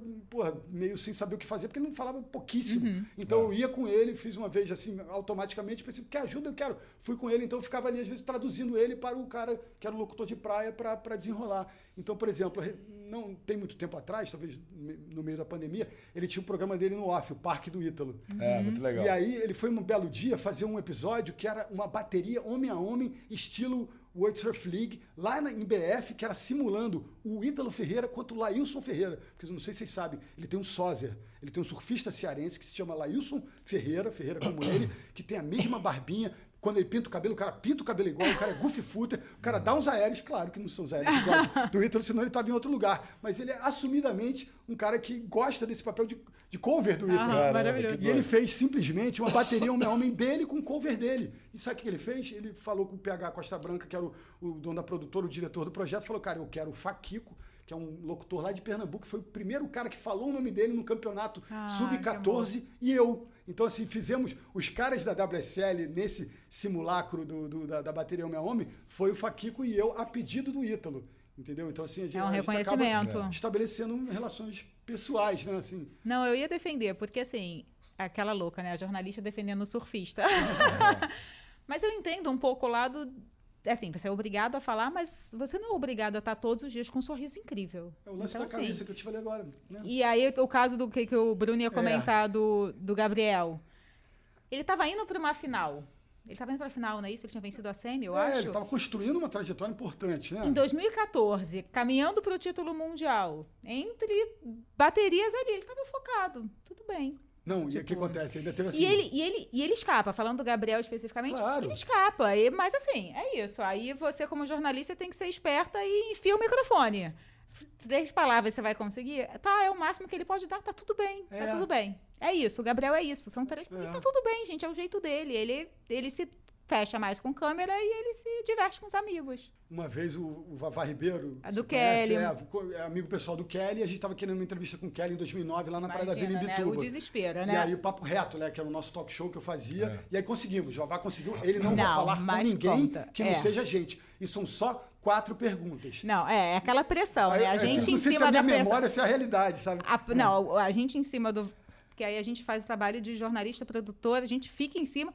meio sem saber o que fazer, porque ele não falava pouquíssimo. Então eu ia com ele, fiz uma vez assim, automaticamente, pensei, quer ajuda? Eu quero. Fui com ele, então eu ficava ali, às vezes, traduzindo ele para o cara que era o locutor de praia para desenrolar. Então, por exemplo, não tem muito tempo atrás, talvez no meio da pandemia, ele tinha um programa dele no off, o Parque do Ítalo. Muito legal. E aí ele foi um belo dia fazer um episódio que era uma bateria homem a homem, estilo World Surf League, lá em BF, que era simulando o Ítalo Ferreira contra o Laílson Ferreira. Porque eu não sei se vocês sabem, ele tem um sósia, ele tem um surfista cearense que se chama Laílson Ferreira como ele, que tem a mesma barbinha. Quando ele pinta o cabelo, o cara pinta o cabelo igual, o cara é goofy footer, o cara dá uns aéreos, claro que não são os aéreos iguais do Ítalo, senão ele estava em outro lugar. Mas ele é assumidamente um cara que gosta desse papel de cover do Ítalo. Maravilhoso. E ele fez simplesmente uma bateria homem-a-homem dele com o cover dele. E sabe o que ele fez? Ele falou com o PH Costa Branca, que era o dono da produtora, o diretor do projeto, falou, cara, eu quero o Faquico, que é um locutor lá de Pernambuco, que foi o primeiro cara que falou o nome dele no campeonato Sub-14, e eu. Então, assim, fizemos os caras da WSL nesse simulacro da bateria homem-a-homem, foi o Faquico e eu, a pedido do Ítalo. Entendeu? Então, assim, é um reconhecimento. Acaba estabelecendo relações pessoais, né? Assim. Não, eu ia defender, porque, assim, aquela louca, né? A jornalista defendendo o surfista. Mas eu entendo um pouco o lado... Assim, você é obrigado a falar, mas você não é obrigado a estar todos os dias com um sorriso incrível. É o lance então, da cabeça que eu te falei agora. Né? E aí, o caso do que o Bruno ia comentar do Gabriel. Ele estava indo para uma final. Ele estava indo para a final, não é isso? Ele tinha vencido a semi, eu acho. Ele estava construindo uma trajetória importante, né? Em 2014, caminhando para o título mundial. Entre baterias ali, ele estava focado. Tudo bem. Não, tipo, e o que acontece? Ainda teve assim... E ele escapa, falando do Gabriel especificamente, claro. Ele escapa. Mas assim, é isso. Aí você, como jornalista, tem que ser esperta e enfia o microfone. 3 palavras você vai conseguir? Tá, é o máximo que ele pode dar, tá tudo bem. Tá tudo bem. É isso, o Gabriel é isso. São 3... E tá tudo bem, gente, é o jeito dele. Ele se fecha mais com câmera e ele se diverte com os amigos. Uma vez o Vavá Ribeiro, do Kelly. É amigo pessoal do Kelly, a gente estava querendo uma entrevista com o Kelly em 2009 lá na Praia da Vila em Bituba. Né? O desespero, né? E aí o Papo Reto, né, que era o nosso talk show que eu fazia, e aí conseguimos, o Vavá conseguiu, ele não vai falar com ninguém que não seja gente. E são só 4 perguntas. Não, é aquela pressão, né? A gente em cima da pressão. Memória, essa é a realidade, sabe? Não, a gente em cima do... Porque aí a gente faz o trabalho de jornalista, produtor, a gente fica em cima...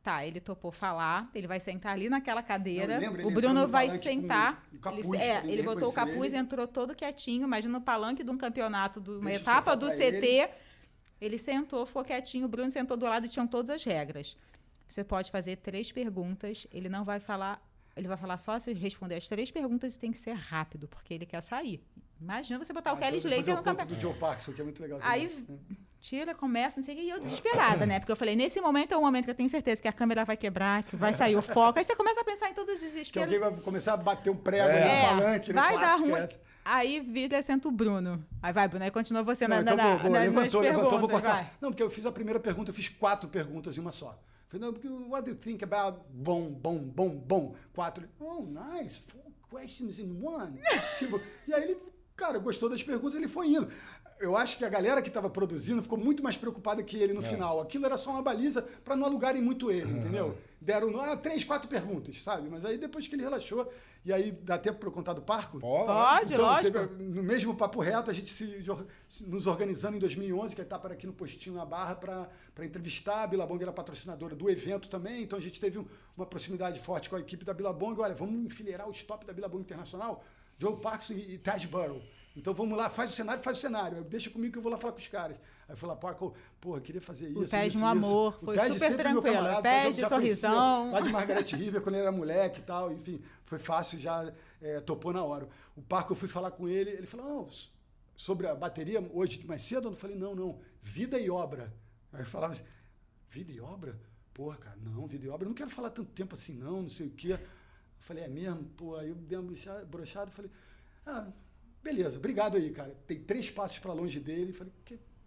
Tá, ele topou falar, ele vai sentar ali naquela cadeira, o Bruno vai sentar, ele botou o capuz, entrou todo quietinho, imagina o palanque de um campeonato, de uma etapa do CT, ele sentou, ficou quietinho, o Bruno sentou do lado e tinham todas as regras. Você pode fazer 3 perguntas, ele não vai falar, ele vai falar só se responder as 3 perguntas e tem que ser rápido, porque ele quer sair. Imagina você botar o Kelly Slater no campeonato. Do Joe Parkinson, que é muito legal. Aí tira, começa, não sei o que, e eu desesperada, né? Porque eu falei, nesse momento é um momento que eu tenho certeza que a câmera vai quebrar, que vai sair o foco. Aí você começa a pensar em todos os desesperos. Que alguém vai começar a bater um prego no palanque, né? Vai dar ruim. Aí vira e senta o Bruno. Aí vai, Bruno, aí continua você nas levantou, vou cortar. Vai. Não, porque eu fiz a primeira pergunta, eu fiz 4 perguntas em uma só. Falei, não, porque what do you think about bom? 4. Oh, nice, 4 questions in one. Tipo, e aí ele, cara, gostou das perguntas, ele foi indo. Eu acho que a galera que estava produzindo ficou muito mais preocupada que ele no final. Aquilo era só uma baliza para não alugarem muito ele, entendeu? Deram 3, 4 perguntas, sabe? Mas aí depois que ele relaxou, e aí dá tempo para eu contar do Parco? Pode, então, lógico. No mesmo Papo Reto, a gente nos organizando em 2011, que a etapa era aqui no Postinho, na Barra, para entrevistar. A Billabong era patrocinadora do evento também, então a gente teve uma proximidade forte com a equipe da Billabong. Olha, vamos enfileirar o stop da Billabong Internacional, Joe Parkinson e Taj Burrow. Então vamos lá, faz o cenário. Deixa comigo que eu vou lá falar com os caras. Aí eu fui lá, Parco, eu queria fazer isso. O Tej, um amor, foi super tranquilo. O Tej, sorrisão. Lá de Margaret River, quando ele era moleque e tal, enfim, foi fácil, já topou na hora. O Parco, eu fui falar com ele, ele falou, sobre a bateria, hoje, mais cedo? Eu falei, não, vida e obra. Aí eu falava assim, vida e obra? Porra, cara, não, vida e obra, eu não quero falar tanto tempo assim, não sei o quê. Eu falei, é mesmo? Pô, aí eu dei uma brochada, falei, beleza, obrigado aí, cara. Tem 3 passos para longe dele. Falei,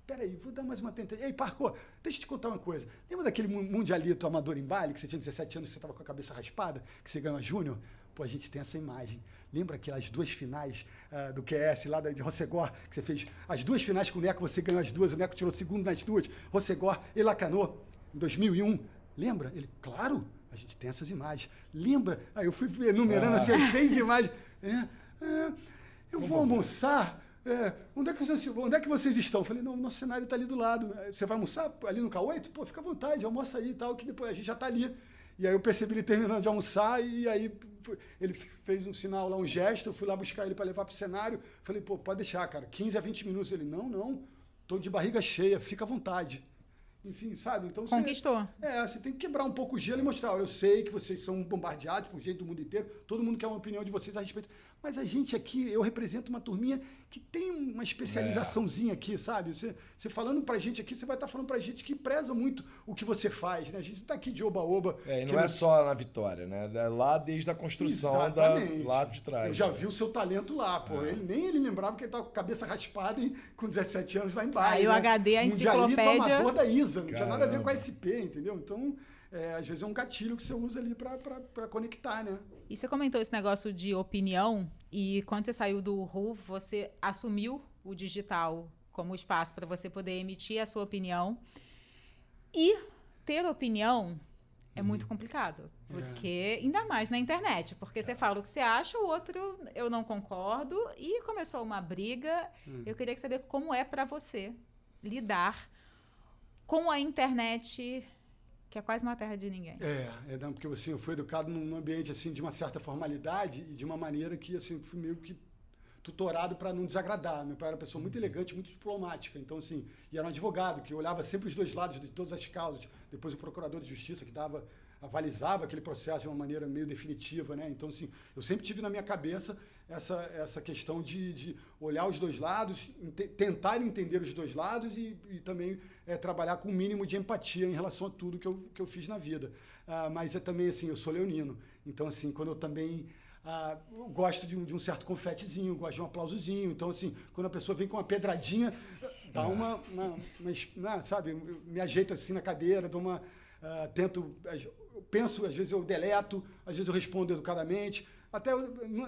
peraí, vou dar mais uma tentativa. Ei, Parco, deixa eu te contar uma coisa. Lembra daquele mundialito amador em Bali, que você tinha 17 anos, que você estava com a cabeça raspada, que você ganhou a Júnior? Pô, a gente tem essa imagem. Lembra aquelas 2 finais do QS lá de Rossegor, que você fez as 2 finais com o Neco, você ganhou as 2, o Neco tirou segundo nas 2, Rossegor e Lacanô, em 2001. Lembra? Ele, claro, a gente tem essas imagens. Lembra? Aí eu fui enumerando assim, as 6 imagens. Eu vou almoçar. Onde é que vocês estão? Eu falei, não, o nosso cenário está ali do lado. Você vai almoçar ali no K8? Pô, fica à vontade, almoça aí e tal, que depois a gente já está ali. E aí eu percebi ele terminando de almoçar e aí ele fez um sinal lá, um gesto, eu fui lá buscar ele para levar para o cenário. Falei, pô, pode deixar, cara, 15 a 20 minutos. Ele, não, estou de barriga cheia, fica à vontade. Enfim, sabe? Então conquistou. Você tem que quebrar um pouco o gelo e mostrar, eu sei que vocês são bombardeados por gente do mundo inteiro, todo mundo quer uma opinião de vocês a respeito. Mas a gente aqui, eu represento uma turminha que tem uma especializaçãozinha aqui, sabe? Você falando pra gente aqui, você vai estar falando pra gente que preza muito o que você faz, né? A gente não tá aqui de oba-oba. E não é só na vitória, né? É lá desde a construção lá de trás. Eu já vi o seu talento lá, pô. Nem ele lembrava que ele tava com a cabeça raspada com 17 anos lá embaixo. Aí o HD, a enciclopédia... amador da ISA, não tinha nada a ver com a SP, entendeu? Então, às vezes é um gatilho que você usa ali pra conectar, né? E você comentou esse negócio de opinião, e quando você saiu do RU, você assumiu o digital como espaço para você poder emitir a sua opinião. E ter opinião é muito complicado, porque ainda mais na internet, porque você fala o que você acha, o outro eu não concordo, e começou uma briga. Eu queria saber como é para você lidar com a internet, que é quase uma terra de ninguém. Porque assim, eu fui educado num ambiente assim, de uma certa formalidade e de uma maneira que assim, fui meio que tutorado para não desagradar. Meu pai era uma pessoa muito elegante, muito diplomática. Então, assim, e era um advogado que olhava sempre os 2 lados de todas as causas. Depois o procurador de justiça que avalizava aquele processo de uma maneira meio definitiva, né? Então, assim, eu sempre tive na minha cabeça essa questão de olhar os 2 lados, tentar entender os 2 lados e também trabalhar com o mínimo de empatia em relação a tudo que eu fiz na vida. Mas também, assim, eu sou leonino. Então, assim, quando eu também... eu gosto de um certo confetezinho, gosto de um aplausozinho. Então, assim, quando a pessoa vem com uma pedradinha, dá sabe, eu me ajeito assim na cadeira, dou uma... tento... Eu penso, às vezes eu deleto, às vezes eu respondo educadamente. Até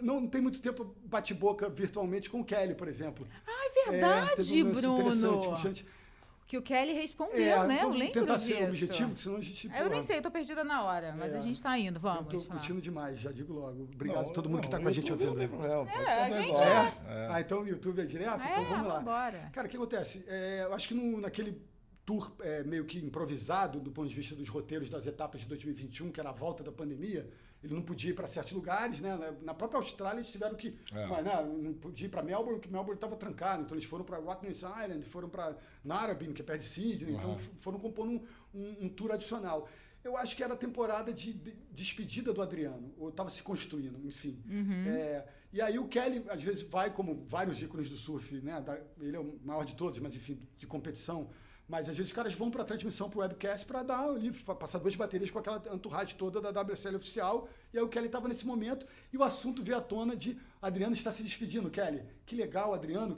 não tem muito tempo bate-boca virtualmente com o Kelly, por exemplo. É verdade, Bruno. Gente, que o Kelly respondeu, né? Eu lembro tentar disso. ser objetivo, senão a gente... Eu nem sei, eu tô perdida na hora, mas a gente tá indo, vamos. Eu tô curtindo demais, já digo logo. Obrigado a todo mundo que tá com a gente ouvindo. Então o YouTube é direto? Então vamos lá. Vambora. Cara, o que acontece? Eu acho que naquele tour meio que improvisado, do ponto de vista dos roteiros das etapas de 2021, que era a volta da pandemia, ele não podia ir para certos lugares, né? Na própria Austrália eles tiveram que... Mas, não podia ir para Melbourne, porque Melbourne estava trancado. Então eles foram para Rottnest Island, foram para Narrabeen, que é perto de Sydney. Então foram compondo um tour adicional. Eu acho que era a temporada de despedida do Adriano, ou estava se construindo, enfim. E aí o Kelly, às vezes, vai como vários ícones do surf, né? Ele é o maior de todos, mas enfim, de competição. Mas às vezes os caras vão para a transmissão, para o webcast, para dar ali, passar 2 baterias com aquela entourage toda da WSL oficial. E aí o Kelly estava nesse momento e o assunto veio à tona de Adriano está se despedindo. Kelly, que legal, Adriano.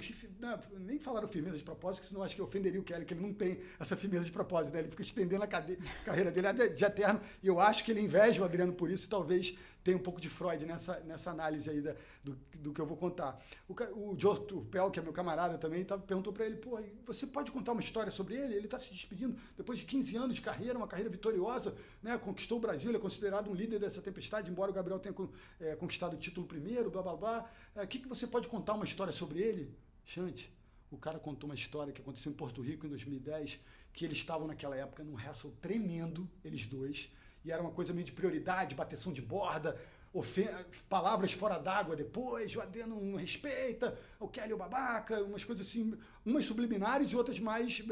Nem falaram firmeza de propósito, senão acho que ofenderia o Kelly, que ele não tem essa firmeza de propósito, né? Ele fica estendendo a carreira dele de eterno. E eu acho que ele inveja o Adriano por isso, e talvez tenha um pouco de Freud nessa análise aí do que eu vou contar. O Joe Turpel, que é meu camarada também, perguntou para ele, pô, você pode contar uma história sobre ele? Ele está se despedindo depois de 15 anos de carreira, uma carreira vitoriosa, né? Conquistou o Brasil, ele é considerado um líder dessa tempestade, embora o Gabriel tenha conquistado o título primeiro, blá, blá, blá. O que você pode contar uma história sobre ele? Chante, o cara contou uma história que aconteceu em Porto Rico em 2010, que eles estavam naquela época num wrestle tremendo, eles 2, e era uma coisa meio de prioridade, bateção de borda, palavras fora d'água depois, o Adriano não respeita, o Kelly é o babaca, umas coisas assim, umas subliminares e outras mais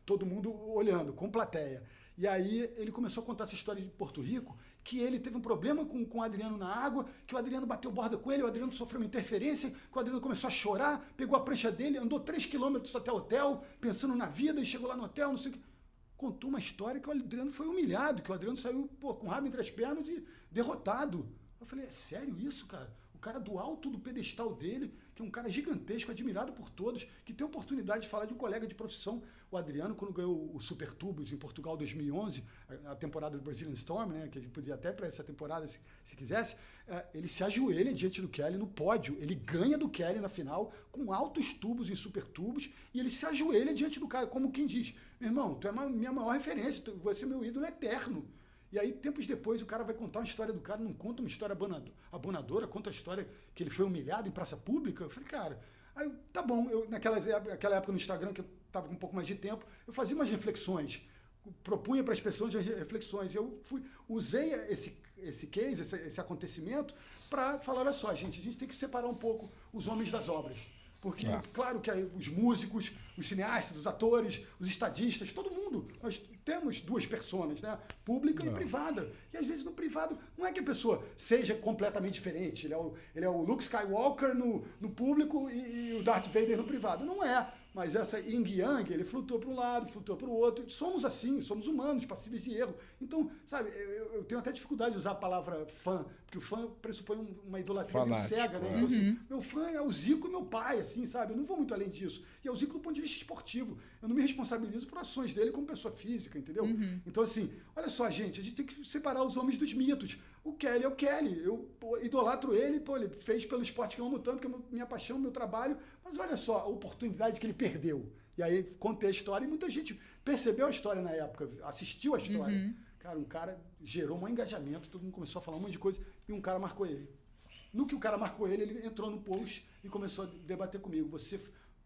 todo mundo olhando, com plateia. E aí ele começou a contar essa história de Porto Rico, que ele teve um problema com o Adriano na água, que o Adriano bateu borda com ele, o Adriano sofreu uma interferência, que o Adriano começou a chorar, pegou a prancha dele, andou 3 quilômetros até o hotel, pensando na vida, e chegou lá no hotel, não sei o que. Contou uma história que o Adriano foi humilhado, que o Adriano saiu com o rabo entre as pernas e derrotado. Eu falei, é sério isso, cara? O cara do alto do pedestal dele, que é um cara gigantesco, admirado por todos, que tem a oportunidade de falar de um colega de profissão, o Adriano, quando ganhou o Super Tubos em Portugal 2011, a temporada do Brazilian Storm, né, que a gente podia até para essa temporada, se quisesse, ele se ajoelha diante do Kelly no pódio, ele ganha do Kelly na final, com altos tubos em Super Tubos, e ele se ajoelha diante do cara, como quem diz, meu irmão, tu é minha maior referência, você é meu ídolo eterno. E aí, tempos depois, o cara vai contar uma história do cara, não conta uma história abonadora, conta a história que ele foi humilhado em praça pública. Eu falei, cara, aí, tá bom, naquela época no Instagram, que eu estava com um pouco mais de tempo, eu fazia umas reflexões, propunha para as pessoas reflexões. Eu usei esse case, esse acontecimento, para falar, olha só, gente, a gente tem que separar um pouco os homens das obras. Porque, claro que os músicos, os cineastas, os atores, os estadistas, todo mundo, nós temos duas personas, né? Pública e privada. E às vezes no privado, não é que a pessoa seja completamente diferente. Ele é o Luke Skywalker no público e o Darth Vader no privado. Não é. Mas essa yin yang, ele flutua para um lado, flutua para o outro. Somos assim, somos humanos, passíveis de erro. Então, sabe, eu tenho até dificuldade de usar a palavra fã, porque o fã pressupõe uma idolatria muito cega, né? Então, assim, meu fã é o Zico e meu pai, assim, sabe? Eu não vou muito além disso. E é o Zico do ponto de vista esportivo. Eu não me responsabilizo por ações dele como pessoa física, entendeu? Então, assim, olha só, gente, a gente tem que separar os homens dos mitos. O Kelly é o Kelly. Eu idolatro ele, ele fez pelo esporte que eu amo tanto, que é minha paixão, meu trabalho. Mas olha só a oportunidade que ele perdeu. E aí contei a história e muita gente percebeu a história na época, assistiu a história. Cara, um cara gerou um engajamento, todo mundo começou a falar um monte de coisa e um cara marcou ele. No que o cara marcou ele, ele entrou no post e começou a debater comigo. Você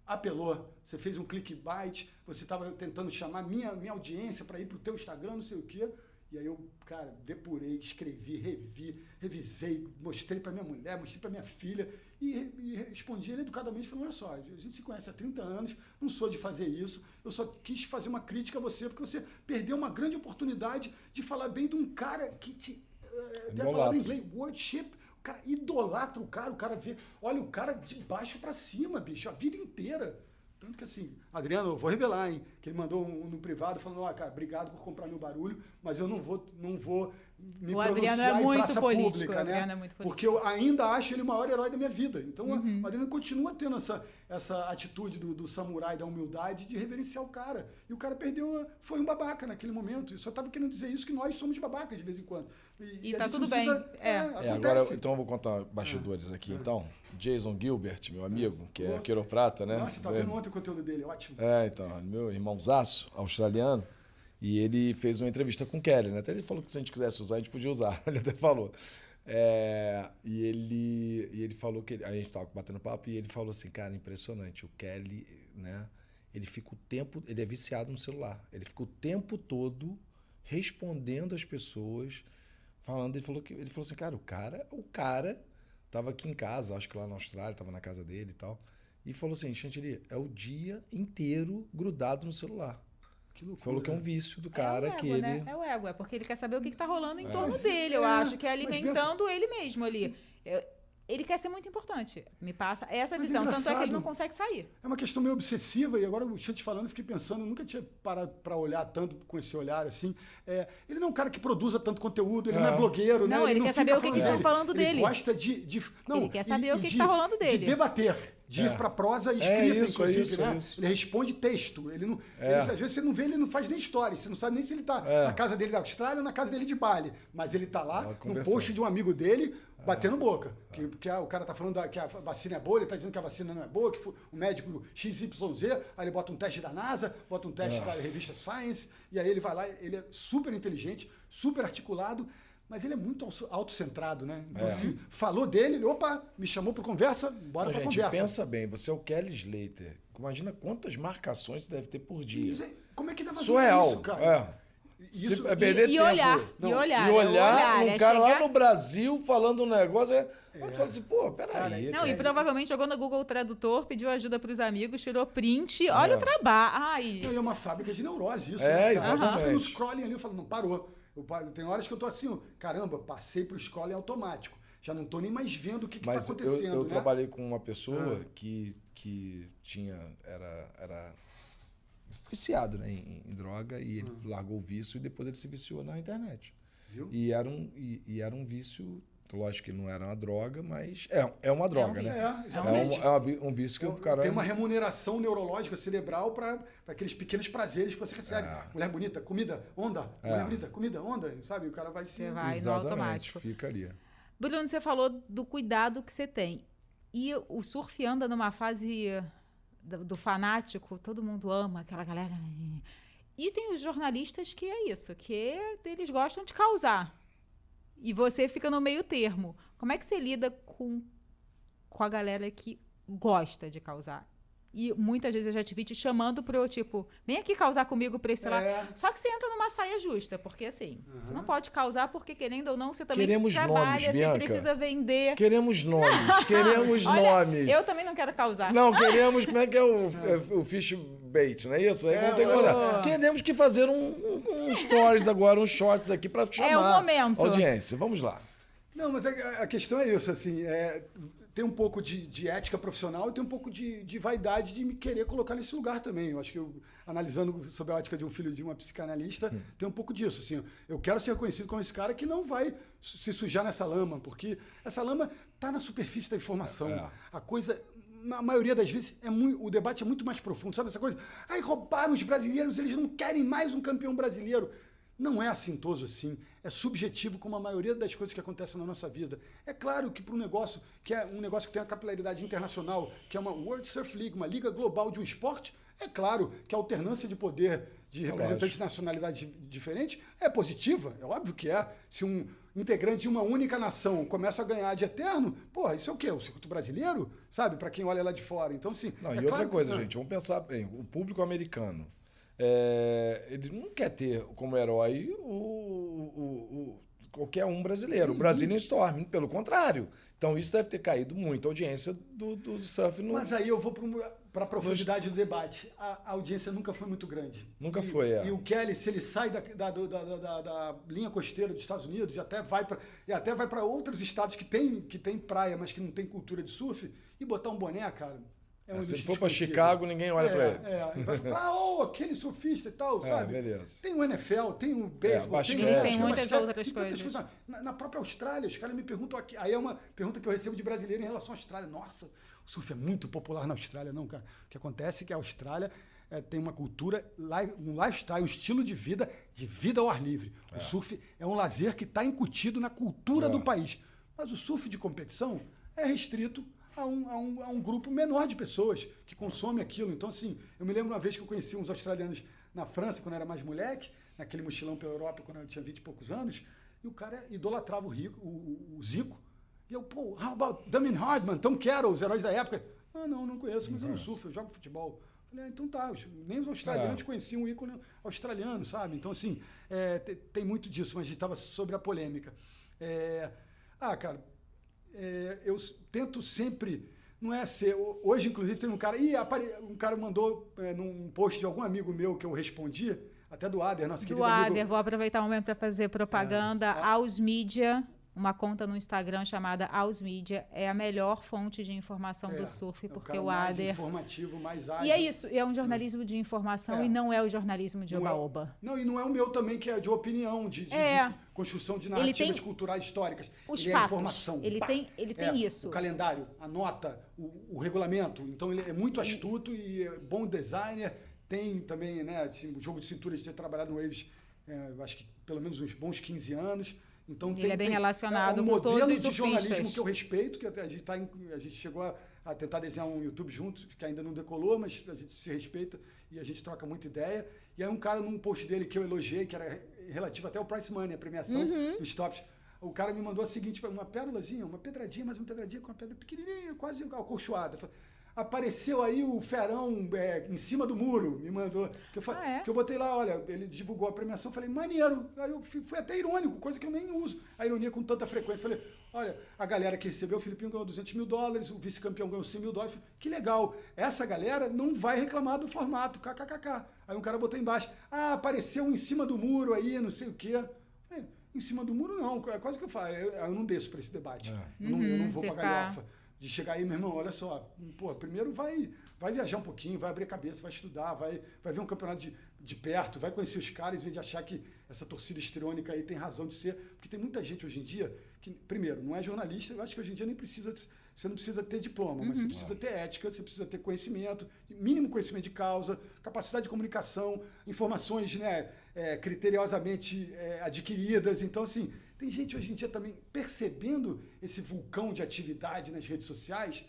apelou, você fez um clickbait, você estava tentando chamar minha audiência para ir para o teu Instagram, não sei o quê. E aí eu, cara, depurei, escrevi, revisei, mostrei para minha mulher, mostrei para minha filha e respondi ele educadamente, falando, olha só, a gente se conhece há 30 anos, não sou de fazer isso, eu só quis fazer uma crítica a você, porque você perdeu uma grande oportunidade de falar bem de um cara que te... Tem a palavra em inglês, worship, o cara idolatra o cara vê, olha o cara de baixo para cima, bicho, a vida inteira. Tanto que assim, Adriano, eu vou revelar, hein? Que ele mandou no privado falando, cara, obrigado por comprar meu barulho, mas eu não vou me pronunciar em praça pública, né? É muito porque eu ainda acho ele o maior herói da minha vida. Então, o Adriano continua tendo essa atitude do samurai, da humildade, de reverenciar o cara. E o cara foi um babaca naquele momento. Eu só estava querendo dizer isso, que nós somos babacas de vez em quando. E tá tudo bem. Agora, então eu vou contar bastidores aqui, então. Jason Gilbert, meu amigo, que é quiroprata, né? Nossa, tá vendo ontem o conteúdo dele, ótimo. Então, meu irmãozaço, australiano, e ele fez uma entrevista com o Kelly, né? Até ele falou que se a gente quisesse usar, a gente podia usar. Ele até falou. E ele falou que... a gente tava batendo papo e ele falou assim, cara, impressionante, o Kelly, né? Ele é viciado no celular. Ele fica o tempo todo respondendo as pessoas, falando, ele falou assim, cara, o cara tava aqui em casa, acho que lá na Austrália, tava na casa dele e tal, e falou assim, Chantilly, é o dia inteiro grudado no celular. Que loucura. Falou que é um vício do cara, ego, que ele... Né? É o ego, é porque ele quer saber o que tá rolando em torno dele, eu acho, que é alimentando ele mesmo ali. Ele quer ser muito importante, me passa essa visão, tanto é que ele não consegue sair. É uma questão meio obsessiva, e agora eu tinha te falando, fiquei pensando, eu nunca tinha parado para olhar tanto com esse olhar assim. Ele não é um cara que produza tanto conteúdo, ele não é blogueiro, não, né? Ele quer saber o que estão falando dele. Ele gosta ele quer saber o que está rolando dele. De debater, de ir para prosa escrita, inclusive, né? Isso. Ele responde texto. Às vezes você não vê, ele não faz nem stories, você não sabe nem se ele está na casa dele da Austrália ou na casa dele de Bali, mas ele está lá no post de um amigo dele, batendo boca. Que o cara tá falando que a vacina é boa, ele tá dizendo que a vacina não é boa, que o médico XYZ, aí ele bota um teste da NASA, bota um teste da revista Science, e aí ele vai lá, ele é super inteligente, super articulado, mas ele é muito autocentrado, né? Então, assim, falou dele, ele, me chamou para conversa, bora para conversa. Pensa bem, você é o Kelly Slater. Imagina quantas marcações você deve ter por dia. Como é que deve fazer surreal, isso, cara? Isso é perder tempo. E olhar. Um cara lá no Brasil falando um negócio. Você fala assim, peraí. Não, e provavelmente jogou no Google Tradutor, pediu ajuda para os amigos, tirou print, olha o trabalho. É uma fábrica de neurose isso. Exatamente. Fica no scrolling ali, eu falo, não, parou. Tem horas que eu tô assim, caramba, passei pro scrolling automático. Já não tô nem mais vendo o que tá acontecendo. Eu trabalhei com uma pessoa que era viciado, né, em droga, e ele largou o vício e depois ele se viciou na internet. Viu? E era um vício certo. Lógico que não era uma droga, mas é uma droga, né? Exatamente. É um vício que o cara... Tem uma remuneração neurológica cerebral para aqueles pequenos prazeres que você recebe. Mulher bonita, comida, onda. Mulher bonita, comida, onda. Sabe? O cara vai se... Você vai Exatamente, no automático. fica ali. Bruno, você falou do cuidado que você tem. E o surf anda numa fase do fanático, todo mundo ama aquela galera. E tem os jornalistas que é isso, que eles gostam de causar. E você fica no meio termo. Como é que você lida com a galera que gosta de causar? E muitas vezes eu já te vi te chamando pro tipo, vem aqui causar comigo pra esse lá. Só que você entra numa saia justa, porque assim, você não pode causar porque, querendo ou não, você também trabalha, nomes, você Bianca. precisa vender. Queremos nomes, queremos Olha, nomes. Eu também não quero causar. Não, queremos, como é que é o fish bait, não é isso? Queremos que fazer um stories agora, um shorts aqui pra chamar o momento. a audiência. Vamos lá. Não, mas a questão é isso, assim, tem um pouco de ética profissional e tem um pouco de vaidade de me querer colocar nesse lugar também. Eu acho que analisando sob a ótica de um filho de uma psicanalista, tem um pouco disso, assim, eu quero ser reconhecido como esse cara que não vai se sujar nessa lama, porque essa lama tá na superfície da informação. A coisa... Na maioria das vezes, o debate é muito mais profundo. Sabe essa coisa? Ai, roubaram os brasileiros, eles não querem mais um campeão brasileiro. Não é assintoso assim. É subjetivo como a maioria das coisas que acontecem na nossa vida. É claro que para um negócio que é um negócio que tem uma capilaridade internacional, que é uma World Surf League, uma liga global de um esporte, é claro que a alternância de poder de representantes de nacionalidades diferentes é positiva. É óbvio que é. Se um integrante de uma única nação começa a ganhar de eterno, porra, isso é o quê? O circuito brasileiro? Sabe? Para quem olha lá de fora. Então, sim. Não, e outra coisa, gente, vamos pensar bem. O público americano, ele não quer ter como herói qualquer um brasileiro. O Brazilian Storm, pelo contrário. Então, isso deve ter caído muito a audiência do surf. Mas aí eu vou para a profundidade do debate. A audiência nunca foi muito grande. Nunca foi, E o Kelly, se ele sai da linha costeira dos Estados Unidos e até vai para outros estados que tem praia, mas que não tem cultura de surf, e botar um boné, cara... se ele for para Chicago, ninguém olha para ele. Vai falar, aquele surfista e tal, sabe? Beleza. Tem o NFL, tem o beisebol, tem muitas outras coisas. Na própria Austrália, os caras me perguntam aqui. Aí é uma pergunta que eu recebo de brasileiro em relação à Austrália. Nossa, o surf é muito popular na Austrália. Não, cara. O que acontece é que a Austrália tem uma cultura, um lifestyle, um estilo de vida ao ar livre. O surf é um lazer que está incutido na cultura do país. Mas o surf de competição é restrito a um grupo menor de pessoas que consomem aquilo. Então, assim, eu me lembro uma vez que eu conheci uns australianos na França, quando eu era mais moleque, naquele mochilão pela Europa, quando eu tinha 20 e poucos anos, e o cara idolatrava o Zico. E eu, how about Damien Hardman, Tom Carroll, os heróis da época? Não conheço, mas eu não surfo, eu jogo futebol. Falei, então tá, nem os australianos conheciam um ícone australiano, sabe? Então, assim, tem muito disso, mas a gente estava sobre a polêmica. Cara... eu tento sempre, não é ser... Hoje, inclusive, tem um cara... um cara mandou num post de algum amigo meu que eu respondi, até do Ader, nosso querido amigo... Vou aproveitar o momento para fazer propaganda. Aos Media, uma conta no Instagram chamada Aos Media, é a melhor fonte de informação do surf, porque o Ader... mais informativo, mais ágil. E é isso, é um jornalismo de informação e não é o jornalismo de oba-oba. Não, e não é o meu também, que é de opinião, de construção de narrativas culturais históricas. Os fatos. É informação. Ele tem isso. O calendário, a nota, o regulamento. Então, ele é muito astuto e bom designer. Tem também, né, o jogo de cintura de ter trabalhado no Waves, acho que pelo menos uns bons 15 anos. Então, ele é bem relacionado com todos os modelo de jornalismo que eu respeito, que a gente chegou a tentar desenhar um YouTube junto, que ainda não decolou, mas a gente se respeita e a gente troca muita ideia. E aí um cara num post dele que eu elogiei, que era relativo até ao Price Money, a premiação dos tops, o cara me mandou a seguinte, uma pérolazinha, uma pedradinha, mas uma pedradinha com uma pedra pequenininha, quase acolchoada. Apareceu aí o Ferão em cima do muro, me mandou. Que eu botei lá, olha, ele divulgou a premiação, falei, maneiro. Aí eu fui até irônico, coisa que eu nem uso. A ironia com tanta frequência. Falei, olha, a galera que recebeu, o Filipinho ganhou $200 mil, o vice-campeão ganhou $100 mil. Falei, que legal, essa galera não vai reclamar do formato, kkkk. Aí um cara botou embaixo, apareceu em cima do muro aí, não sei o quê. Falei, em cima do muro não, é quase que eu falo, eu não desço para esse debate. Eu não vou pra galhofa. De chegar aí, meu irmão, olha só, primeiro vai viajar um pouquinho, vai abrir a cabeça, vai estudar, vai ver um campeonato de perto, vai conhecer os caras, em vez de achar que essa torcida histriônica aí tem razão de ser, porque tem muita gente hoje em dia primeiro, não é jornalista, eu acho que hoje em dia nem precisa... Você não precisa ter diploma, mas você precisa ter ética, você precisa ter conhecimento, mínimo conhecimento de causa, capacidade de comunicação, informações, né, criteriosamente adquiridas. Então, assim, tem gente hoje em dia também percebendo esse vulcão de atividade nas redes sociais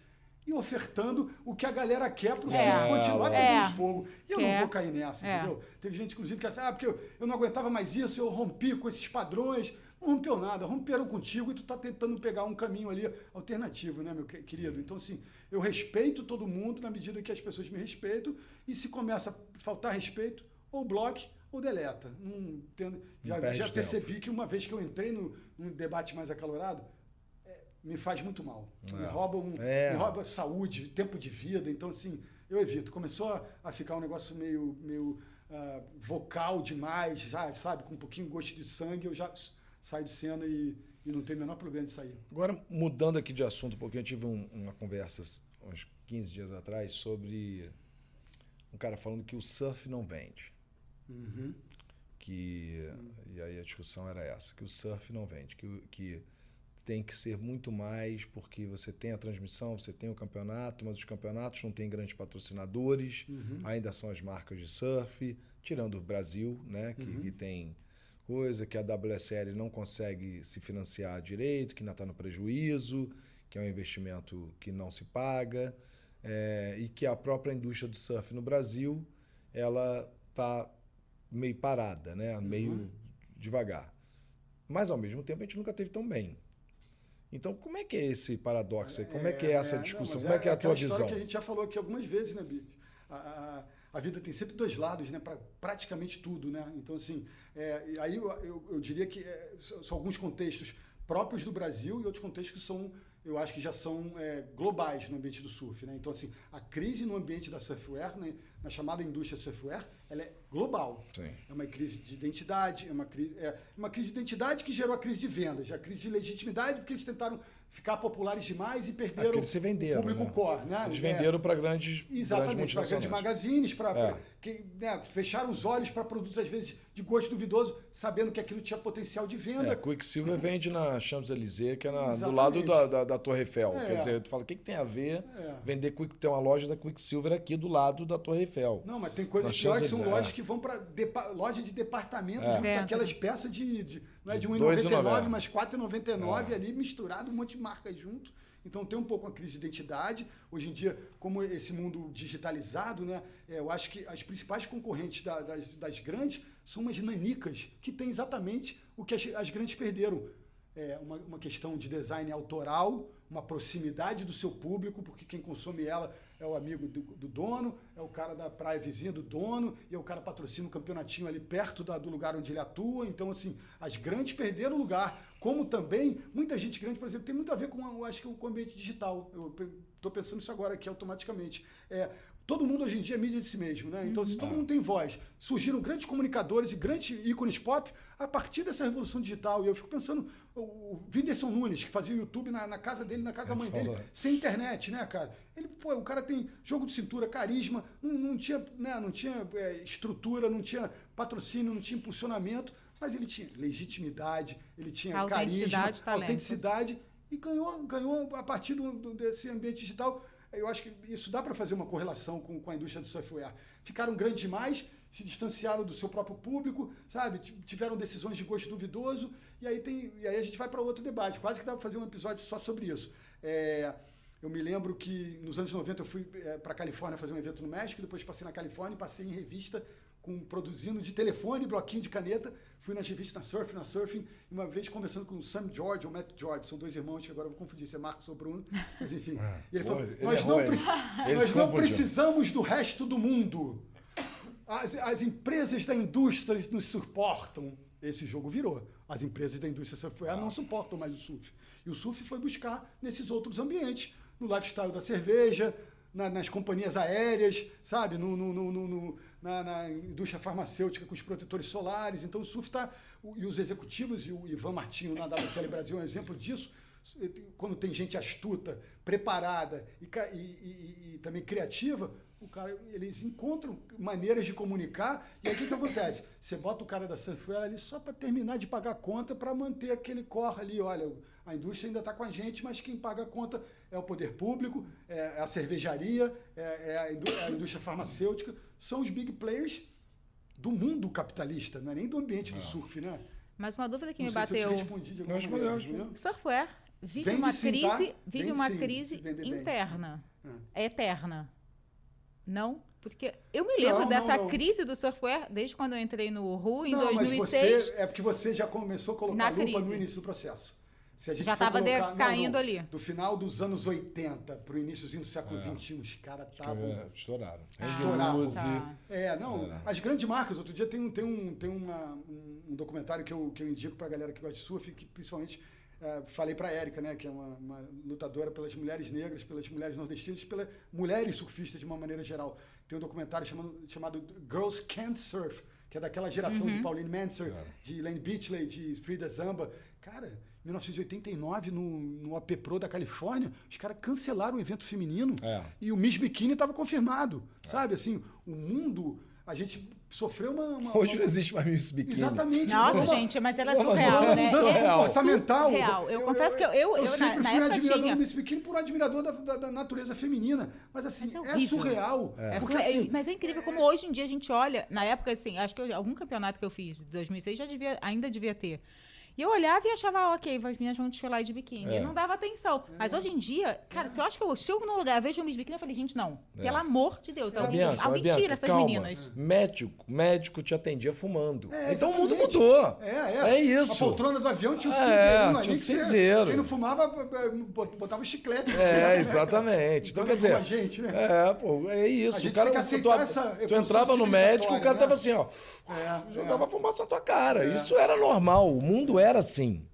e ofertando o que a galera quer para o circo continuar pegando fogo. E eu não vou cair nessa, entendeu? Teve gente, inclusive, que disse, porque eu não aguentava mais isso, eu rompi com esses padrões. Não rompeu nada, romperam contigo e tu tá tentando pegar um caminho ali alternativo, né, meu querido? Então, assim, eu respeito todo mundo na medida que as pessoas me respeitam e se começa a faltar respeito, ou bloque ou deleta. Já percebi que uma vez que eu entrei num debate mais acalorado, me faz muito mal. Me rouba saúde, tempo de vida. Então, assim, eu evito. Começou a ficar um negócio meio vocal demais, já, sabe, com um pouquinho de gosto de sangue, eu já... saio de cena e não tem o menor problema de sair. Agora, mudando aqui de assunto um pouquinho, eu tive uma conversa uns 15 dias atrás sobre um cara falando que o surf não vende. Uhum. E aí a discussão era essa, que o surf não vende, que tem que ser muito mais, porque você tem a transmissão, você tem o campeonato, mas os campeonatos não têm grandes patrocinadores, ainda são as marcas de surf, tirando o Brasil, né, que tem... coisa que a WSL não consegue se financiar direito, que ainda está no prejuízo, que é um investimento que não se paga, e que a própria indústria do surf no Brasil ela está meio parada, né? Meio devagar. Mas, ao mesmo tempo, a gente nunca teve tão bem. Então, como é que é esse paradoxo aí? Como é que é essa discussão? Como é que é a tua visão? Que a gente já falou aqui algumas vezes, né, Bibi? A vida tem sempre dois lados, né, para praticamente tudo, né? Então, assim, aí eu diria que são alguns contextos próprios do Brasil e outros contextos que são, eu acho que já são globais no ambiente do surf, né? Então, assim, a crise no ambiente da surfwear, né, na chamada indústria surfwear, ela é global. Sim. É uma crise de identidade, uma crise de identidade que gerou a crise de vendas, a crise de legitimidade, porque eles tentaram ficar populares demais e perderam eles se venderam, o público core, né? Eles venderam para grandes exatamente, para grandes magazines, que fecharam os olhos para produtos, às vezes, de gosto duvidoso, sabendo que aquilo tinha potencial de venda. Quicksilver vende na Champs-Élysées, que é do lado da Torre Eiffel. Quer dizer, tu fala, o que tem a ver vender ter uma loja da Quicksilver aqui do lado da Torre Eiffel? Não, mas tem coisas piores que são lojas que vão para loja de departamento, aquelas peças não é de R$1,99, mas R$4,99 ali, misturado, um monte de marcas junto. Então tem um pouco uma crise de identidade. Hoje em dia, como esse mundo digitalizado, né, eu acho que as principais concorrentes das grandes são umas nanicas que têm exatamente o que as grandes perderam. Uma questão de design autoral, uma proximidade do seu público, porque quem consome ela é o amigo do dono, é o cara da praia vizinha do dono, e é o cara patrocina um campeonatinho ali perto do lugar onde ele atua. Então, assim, as grandes perderam lugar. Como também, muita gente grande, por exemplo, tem muito a ver com, acho que, com o ambiente digital. Eu estou pensando isso agora aqui automaticamente. Todo mundo hoje em dia é mídia de si mesmo, né? Então, se todo mundo tem voz, surgiram grandes comunicadores e grandes ícones pop a partir dessa revolução digital. E eu fico pensando, o Whindersson Nunes, que fazia o YouTube na casa dele, na casa da mãe dele, sem internet, né, cara? O cara tem jogo de cintura, carisma, não tinha estrutura, não tinha patrocínio, não tinha impulsionamento, mas ele tinha legitimidade, ele tinha carisma, autenticidade, e ganhou a partir desse ambiente digital. Eu acho que isso dá para fazer uma correlação com a indústria do surfwear. Ficaram grandes demais, se distanciaram do seu próprio público, sabe? Tiveram decisões de gosto duvidoso, e aí a gente vai para outro debate. Quase que dá para fazer um episódio só sobre isso. Eu me lembro que nos anos 90 eu fui para a Califórnia fazer um evento no México, depois passei na Califórnia e passei em revista produzindo de telefone, bloquinho de caneta. Fui nas revistas na Surfing, uma vez conversando com o Sam George ou Matt George, são dois irmãos que agora eu vou confundir se é Marcos ou Bruno, mas enfim. E ele falou, nós não precisamos do resto do mundo. As empresas da indústria nos suportam. Esse jogo virou. As empresas da indústria surfwear não suportam mais o surf. E o surf foi buscar nesses outros ambientes, no lifestyle da cerveja, nas companhias aéreas, sabe? Na indústria farmacêutica com os protetores solares. Então o surf e os executivos, e o Ivan Martinho na WSL Brasil é um exemplo disso. Quando tem gente astuta, preparada e também criativa, eles encontram maneiras de comunicar, e aí o que acontece? Você bota o cara da Surfwear ali só para terminar de pagar a conta, para manter aquele core ali. Olha, a indústria ainda está com a gente, mas quem paga a conta é o poder público, é a cervejaria, é a indústria farmacêutica, são os big players do mundo capitalista, não é nem do ambiente do surf, né? Mas uma dúvida que Não me sei se eu bateu. te respondi de alguma maneira. Surfwear vive Vende uma sim, crise, tá? vive Vende uma sim, crise se vender bem. interna. É eterna. Não? Porque eu me lembro Não, dessa não. crise do Surfwear desde quando eu entrei no RU em Não, 2006. mas é porque você já começou a colocar Na a lupa crise. no início do processo. Se a gente Já for estava colocar- decaindo ali. Do final dos anos 80 para o inícozinho do século XXI, os caras estavam... Estouraram. Estouravam. Use. Tá. As grandes marcas. Outro dia tem um documentário que eu indico para a galera que gosta de surf, que principalmente falei para a Érica, né, que é uma lutadora pelas mulheres negras, pelas mulheres nordestinas, pelas mulheres surfistas de uma maneira geral. Tem um documentário chamado Girls Can't Surf, que é daquela geração de Pauline Mansur, de Elaine Beachley, de Frida Zamba. Cara, em 1989, no AP Pro da Califórnia, os caras cancelaram o evento feminino e o Miss Bikini estava confirmado. Sabe, assim, o mundo... A gente sofreu uma Hoje não existe mais Miss Bikini. Exatamente. Nossa, gente, mas ela é Nossa, surreal, ela né? é surreal. Comportamental. Surreal. Eu confesso que eu sempre na fui época admirador tinha... do Miss Bikini por admirador da natureza feminina. Mas assim, Mas é é horrível. surreal. É Porque, surreal. assim, Mas é incrível como hoje em dia a gente olha, na época, assim, acho que algum campeonato que eu fiz de 2006 ainda devia ter. E eu olhava e achava, ok, as meninas vão desfilar de biquíni. E não dava atenção. Mas hoje em dia, cara, se eu acho que eu chego num lugar, vejo um Miss Bikini, eu falei, gente, não. Pelo amor de Deus. Alguém Bianca, tira essas calma. meninas. Médico te atendia fumando. Então o mundo exatamente. mudou. É isso. A poltrona do avião tinha o É, cinzeirinho ali. tinha o que você- cinzeiro. Quem não fumava, botava chiclete. Exatamente. Então, quer dizer... Como a gente, né? É isso. A gente O cara, tem que aceitar tu, essa tu evolução entrava no médico, o cara civilizatória, tava né? assim, ó. Jogava fumaça na tua cara. Isso era normal. O mundo era assim.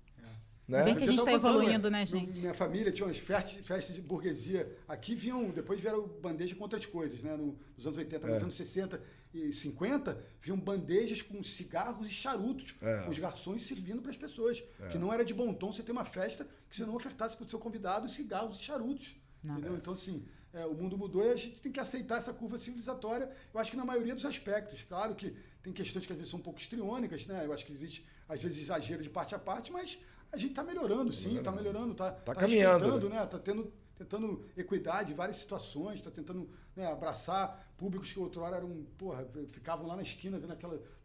Né? Bem que a gente Eu tá tava contando, evoluindo, né, gente? Minha família tinha umas festas de burguesia. Aqui depois vieram bandejas com outras coisas, né? Nos anos 80, nos anos 60 e 50, vinham bandejas com cigarros e charutos, com os garçons servindo para as pessoas. Que não era de bom tom você ter uma festa que você não ofertasse para o seu convidado cigarros e charutos. Entendeu? Então, assim, o mundo mudou e a gente tem que aceitar essa curva civilizatória, eu acho que na maioria dos aspectos. Claro que tem questões que às vezes são um pouco histriônicas, né? Eu acho que existe, às vezes, exagero de parte a parte, mas a gente está melhorando, sim, está melhorando, está caminhando, respeitando, né? Está tentando equidade em várias situações, está tentando, né, abraçar públicos que outrora eram, ficavam lá na esquina vendo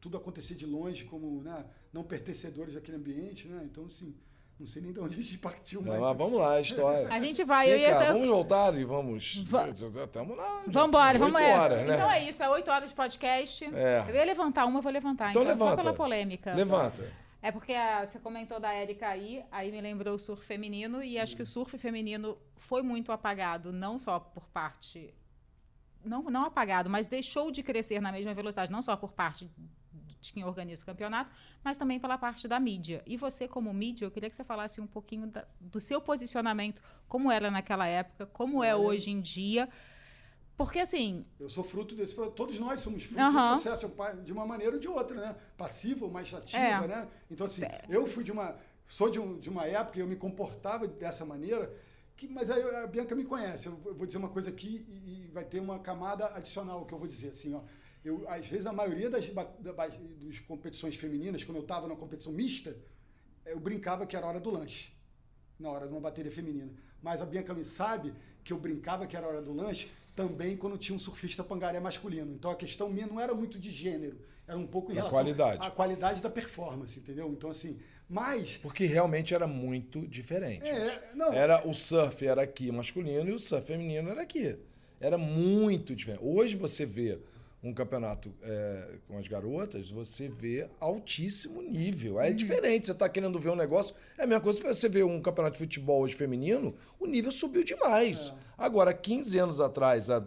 tudo acontecer de longe, como, né, não pertencedores àquele ambiente, né? Então, assim, não sei nem de onde a gente partiu mais. Mas vamos lá, a história. A gente vai. Eu Vem cá, ia vamos voltar e vamos... Estamos lá. Vambora, 8 horas, né? Então é isso, é 8 horas de podcast. Eu ia levantar uma, eu vou levantar. Então Só levanta. pela polêmica. Levanta. É porque você comentou da Érica aí me lembrou o surf feminino, e acho que o surf feminino foi muito apagado, não só por parte... Não apagado, mas deixou de crescer na mesma velocidade, não só por parte de quem organiza o campeonato, mas também pela parte da mídia. E você, como mídia, eu queria que você falasse um pouquinho do seu posicionamento, como era naquela época, como é hoje em dia. Porque, assim... Eu sou fruto desse... Todos nós somos fruto do processo, de uma maneira ou de outra, né? Passiva ou mais ativa, né? Então, assim, eu fui sou de uma época e eu me comportava dessa maneira, mas aí a Bianca me conhece. Eu vou dizer uma coisa aqui e vai ter uma camada adicional que eu vou dizer, assim, ó. Às vezes, a maioria das competições femininas, quando eu estava na competição mista, eu brincava que era a hora do lanche, na hora de uma bateria feminina. Mas a Bianca me sabe que eu brincava que era a hora do lanche também quando tinha um surfista pangaré masculino. Então, a questão minha não era muito de gênero, era um pouco em relação à qualidade da performance, entendeu? Então, assim, mas... Porque realmente era muito diferente. Não. O surf era aqui masculino e o surf feminino era aqui. Era muito diferente. Hoje você vê um campeonato com as garotas, você vê altíssimo nível. É diferente, você está querendo ver um negócio... É a mesma coisa que você vê um campeonato de futebol hoje feminino, o nível subiu demais. Agora, 15 anos atrás, há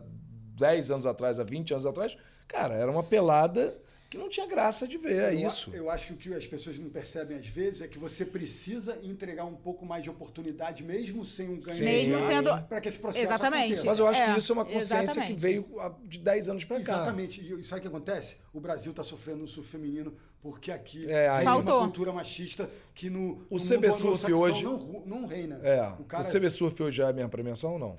10 anos atrás, há 20 anos atrás, cara, era uma pelada que não tinha graça de ver, isso. Eu acho que o que as pessoas não percebem às vezes é que você precisa entregar um pouco mais de oportunidade, mesmo sem um ganho. Mesmo sendo... Para que esse processo Exatamente. aconteça. Mas eu acho que isso é uma consciência que exatamente. veio de 10 anos para cá. Exatamente. E sabe o que acontece? O Brasil está sofrendo no surf feminino porque aqui aí tem uma faltou. cultura machista que no O mundo CB Surf anglo-saxão hoje não reina. o CB Surf hoje é a minha premiação ou não?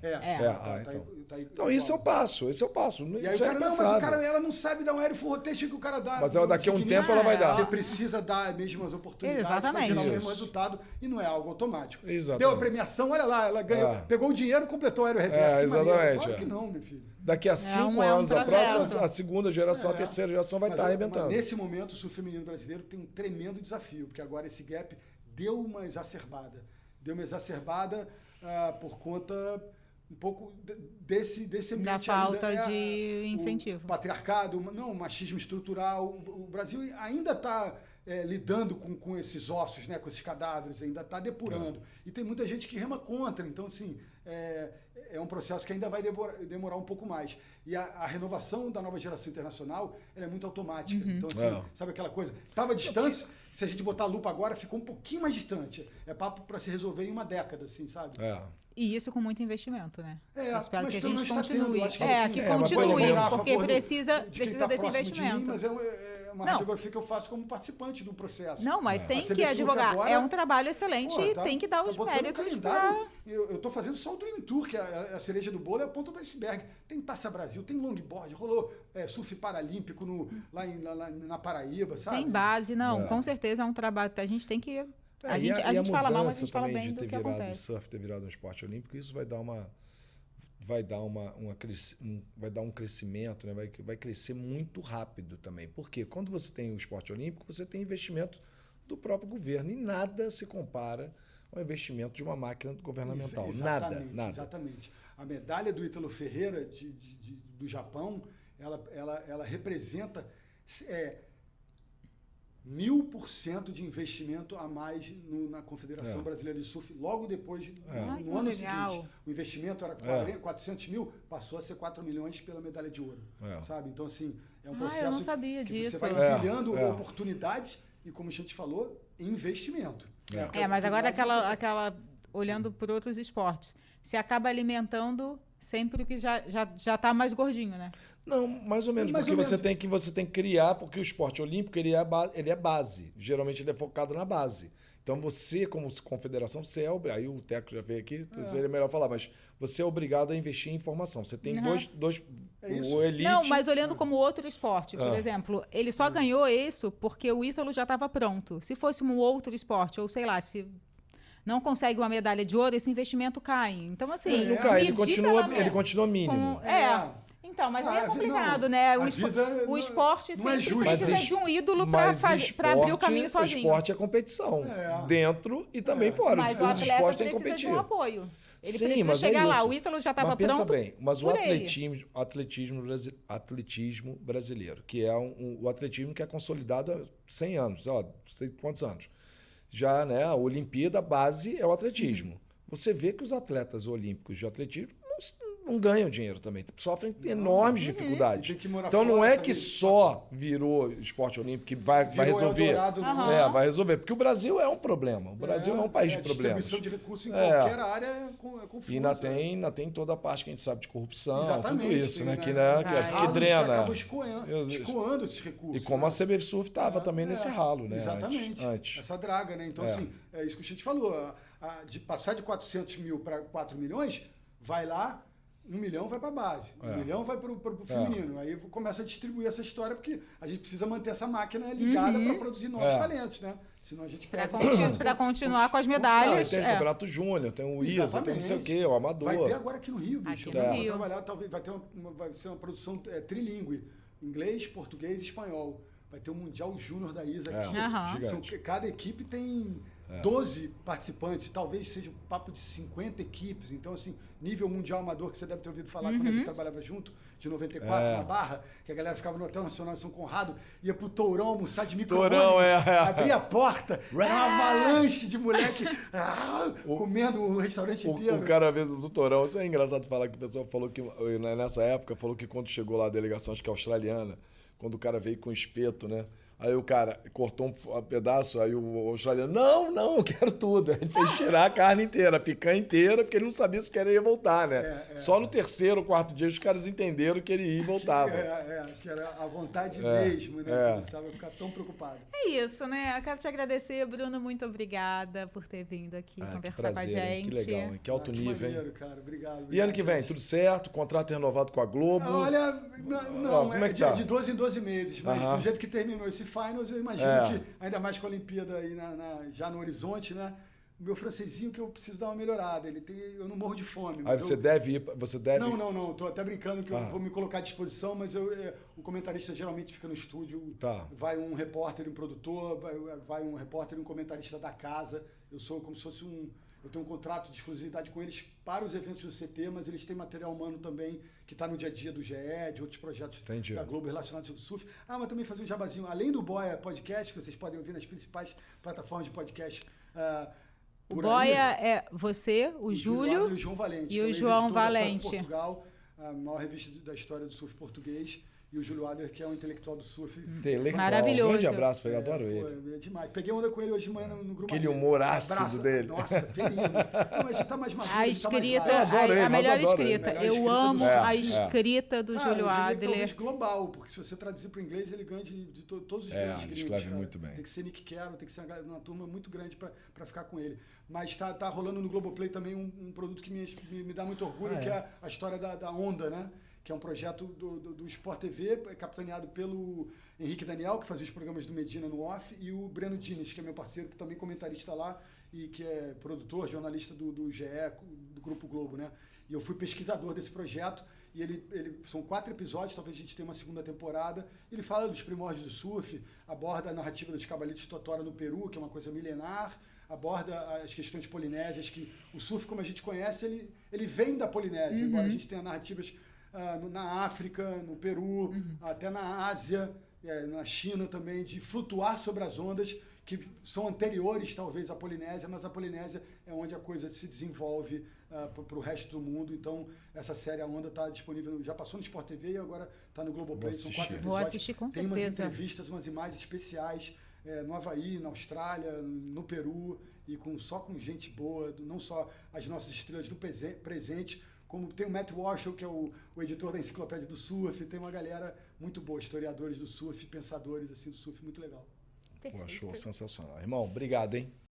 Então isso eu passo, E aí isso o cara, é não, mas o cara, ela não sabe dar um aéreo rotation que o cara dá. Mas ela daqui a um tempo ela vai dar. Você precisa dar mesmo as oportunidades para gerar o mesmo resultado e não é algo automático. Exatamente. Deu a premiação, olha lá, ela ganhou, pegou o dinheiro, completou o aéreo reverso. Exatamente. Claro que não, meu filho. Daqui a 5 anos, a processo. próxima, a segunda geração, a terceira geração vai estar arrebentando. Mas nesse momento, o surf feminino brasileiro tem um tremendo desafio, porque agora esse gap deu uma exacerbada. Por conta um pouco desse ambiente. Da falta de incentivo. O patriarcado, o machismo estrutural. O Brasil ainda está lidando com esses ossos, né, com esses cadáveres, ainda está depurando. E tem muita gente que rema contra. Então, assim, é um processo que ainda vai demorar um pouco mais. E a renovação da nova geração internacional ela é muito automática. Então, assim, sabe aquela coisa? Estava distante, se a gente botar a lupa agora, ficou um pouquinho mais distante. É papo para se resolver em uma década, assim, sabe? E isso com muito investimento, né? Espero que a pelo gente menos tá continue. tendo, Que mas continue, pelo menos porque precisa tá desse próximo de investimento. mim, mas é uma radiografia que eu faço como participante do processo. Não, mas tem A CB que Surf advogar. agora, É um trabalho excelente e tem que dar os botando méritos calendário. para... Eu estou fazendo só o Dream Tour, que é a cereja do bolo, é a ponta do iceberg. Tem Taça Brasil, tem longboard, rolou surf paralímpico lá na Paraíba, sabe? Tem base, com certeza é um trabalho que a gente tem que... A gente fala mal, mas a gente fala bem do que acontece. O surf ter virado um esporte olímpico, isso vai dar um crescimento, né? Vai crescer muito rápido também. Porque quando você tem o esporte olímpico, você tem investimento do próprio governo. E nada se compara ao investimento de uma máquina governamental. Nada. Exatamente. A medalha do Ítalo Ferreira, do Japão, ela representa 1000% de investimento a mais na Confederação Brasileira de Surf, logo depois, no ano seguinte. O investimento era 400 mil, passou a ser 4 milhões pela medalha de ouro. Sabe? Então, assim, é um processo eu não sabia que disso. você vai empilhando oportunidades e, como a gente falou, investimento. Mas agora olhando por outros esportes, você acaba alimentando sempre o que já está mais gordinho, né? Não, mais ou menos, porque você tem que criar, porque o esporte olímpico ele é base. Geralmente ele é focado na base. Então você, como confederação, você é obrigado. Aí o Teco já veio aqui, seria melhor falar, mas você é obrigado a investir em formação. Você tem dois o elite. Não, mas olhando como outro esporte, por exemplo, ele só ganhou isso porque o Ítalo já estava pronto. Se fosse um outro esporte, ou sei lá, se não consegue uma medalha de ouro, esse investimento cai. Então, assim... Ele não cai, ele continua mínimo. Então, mas aí é complicado, né? O esporte sempre precisa de um ídolo para abrir o caminho sozinho. O esporte é competição, dentro e também fora. Mas os esportes têm que competir. De um apoio. Ele precisa chegar lá. O Ítalo já estava pronto. Pensa bem, mas o atletismo brasileiro, que é o atletismo que é consolidado há 100 anos, sei lá, sei quantos anos. Já, né, a Olimpíada, a base é o atletismo. Você vê que os atletas olímpicos de atletismo não ganham dinheiro também, sofrem enormes dificuldades. Então não é que só virou esporte olímpico que vai resolver. Vai resolver, porque o Brasil é um problema. O Brasil é um país de problemas. A distribuição de recursos em qualquer área é confusa. E ainda tem toda a parte que a gente sabe de corrupção, exatamente, tudo isso, né? Que drena. Que acabam escoando esses recursos. E como a CB Surf estava também nesse ralo, né? Exatamente. Antes. Essa draga, né? Então, assim, é isso que a gente falou. De passar de 400 mil para 4 milhões, vai lá, 1 milhão vai para a base, 1 milhão vai para o feminino. Aí começa a distribuir essa história, porque a gente precisa manter essa máquina ligada para produzir novos talentos, né? Senão a gente perde. Para continuar com as medalhas. Tem o Campeonato Júnior, tem o ISA, tem não sei o quê, o Amador. Vai ter agora aqui no Rio, bicho. Aqui no Rio. Trabalhar, talvez, vai ser uma produção trilingue, inglês, português e espanhol. Vai ter o Mundial Júnior da ISA aqui. Cada equipe tem 12 participantes, talvez seja um papo de 50 equipes. Então, assim, nível mundial amador, que você deve ter ouvido falar quando a gente trabalhava junto, de 94, na Barra, que a galera ficava no Hotel Nacional de São Conrado, ia pro Tourão almoçar de micro-ônibus, abria a porta, era uma avalanche de moleque comendo o restaurante inteiro. O cara do Tourão, isso é engraçado falar, que o pessoal falou que, nessa época, falou que quando chegou lá a delegação, acho que australiana, quando o cara veio com espeto, né? Aí o cara cortou um pedaço, aí o australiano, não, eu quero tudo. Aí ele fez tirar a carne inteira, a picanha inteira, porque ele não sabia se o cara ia voltar, né? Só no terceiro ou quarto dia os caras entenderam que ele ia e voltava. Que era a vontade mesmo, né? Não precisava ficar tão preocupado. É isso, né? Eu quero te agradecer, Bruno, muito obrigada por ter vindo aqui conversar com a gente. Que legal, hein? Que alto nível, maneiro, hein? cara. Obrigado. E ano que vem, tudo certo? Contrato renovado com a Globo? Olha, não, como é que tá? de 12 em 12 meses, mas do jeito que terminou esse Finals, eu imagino que, ainda mais com a Olimpíada aí já no horizonte, né? O meu francesinho que eu preciso dar uma melhorada. Eu não morro de fome. Aí você deve ir, Não. Tô até brincando que eu vou me colocar à disposição, mas o comentarista geralmente fica no estúdio. Tá. Vai um repórter e um produtor, vai um repórter e um comentarista da casa. Eu sou como se fosse eu tenho um contrato de exclusividade com eles para os eventos do CT, mas eles têm material humano também que está no dia a dia do GE, de outros projetos da Globo relacionados ao surf. Mas também fazer um jabazinho. Além do Boia Podcast, que vocês podem ouvir nas principais plataformas de podcast. O Boia é você, o Júlio e o João Valente. E o João Valente. Surf Portugal, a maior revista da história do surf português. E o Júlio Adler, que é um intelectual do surf. Maravilhoso. Um grande abraço, eu adoro ele. É demais. Peguei onda com ele hoje de manhã no grupo. Aquele humor ácido dele. Nossa, feliz. Mas tá mais maduro. A escrita, a melhor escrita. Eu amo a escrita do Júlio Adler. Talvez global, porque se você traduzir para o inglês, ele ganha de todos os grandes gringos. Escreve muito bem. Tem que ser Nick Carroll, tem que ser uma turma muito grande para ficar com ele. Mas tá rolando no Globoplay também um produto que me dá muito orgulho, que é a história da Onda, né? Que é um projeto do Sport TV, capitaneado pelo Henrique Daniel, que fazia os programas do Medina no Off, e o Breno Diniz, que é meu parceiro, que também é comentarista lá, e que é produtor, jornalista do GE, do Grupo Globo, né? E eu fui pesquisador desse projeto, e são 4 episódios, talvez a gente tenha uma segunda temporada. Ele fala dos primórdios do surf, aborda a narrativa dos Cabalitos Totora no Peru, que é uma coisa milenar, aborda as questões polinésias, que o surf, como a gente conhece, ele vem da Polinésia, embora a gente tenha narrativas na África, no Peru, até na Ásia, na China também, de flutuar sobre as ondas que são anteriores, talvez, à Polinésia, mas a Polinésia é onde a coisa se desenvolve para o resto do mundo. Então, essa série A Onda está disponível, já passou no Sport TV e agora está no Globoplay. São 4 episódios. Vou assistir com certeza. Tem umas entrevistas, umas imagens especiais no Havaí, na Austrália, no Peru, e só com gente boa, não só as nossas estrelas do presente, como tem o Matt Warshall, que é o editor da Enciclopédia do Surf, tem uma galera muito boa, historiadores do surf, pensadores assim do surf, muito legal. Pô, show sensacional. Irmão, obrigado, hein?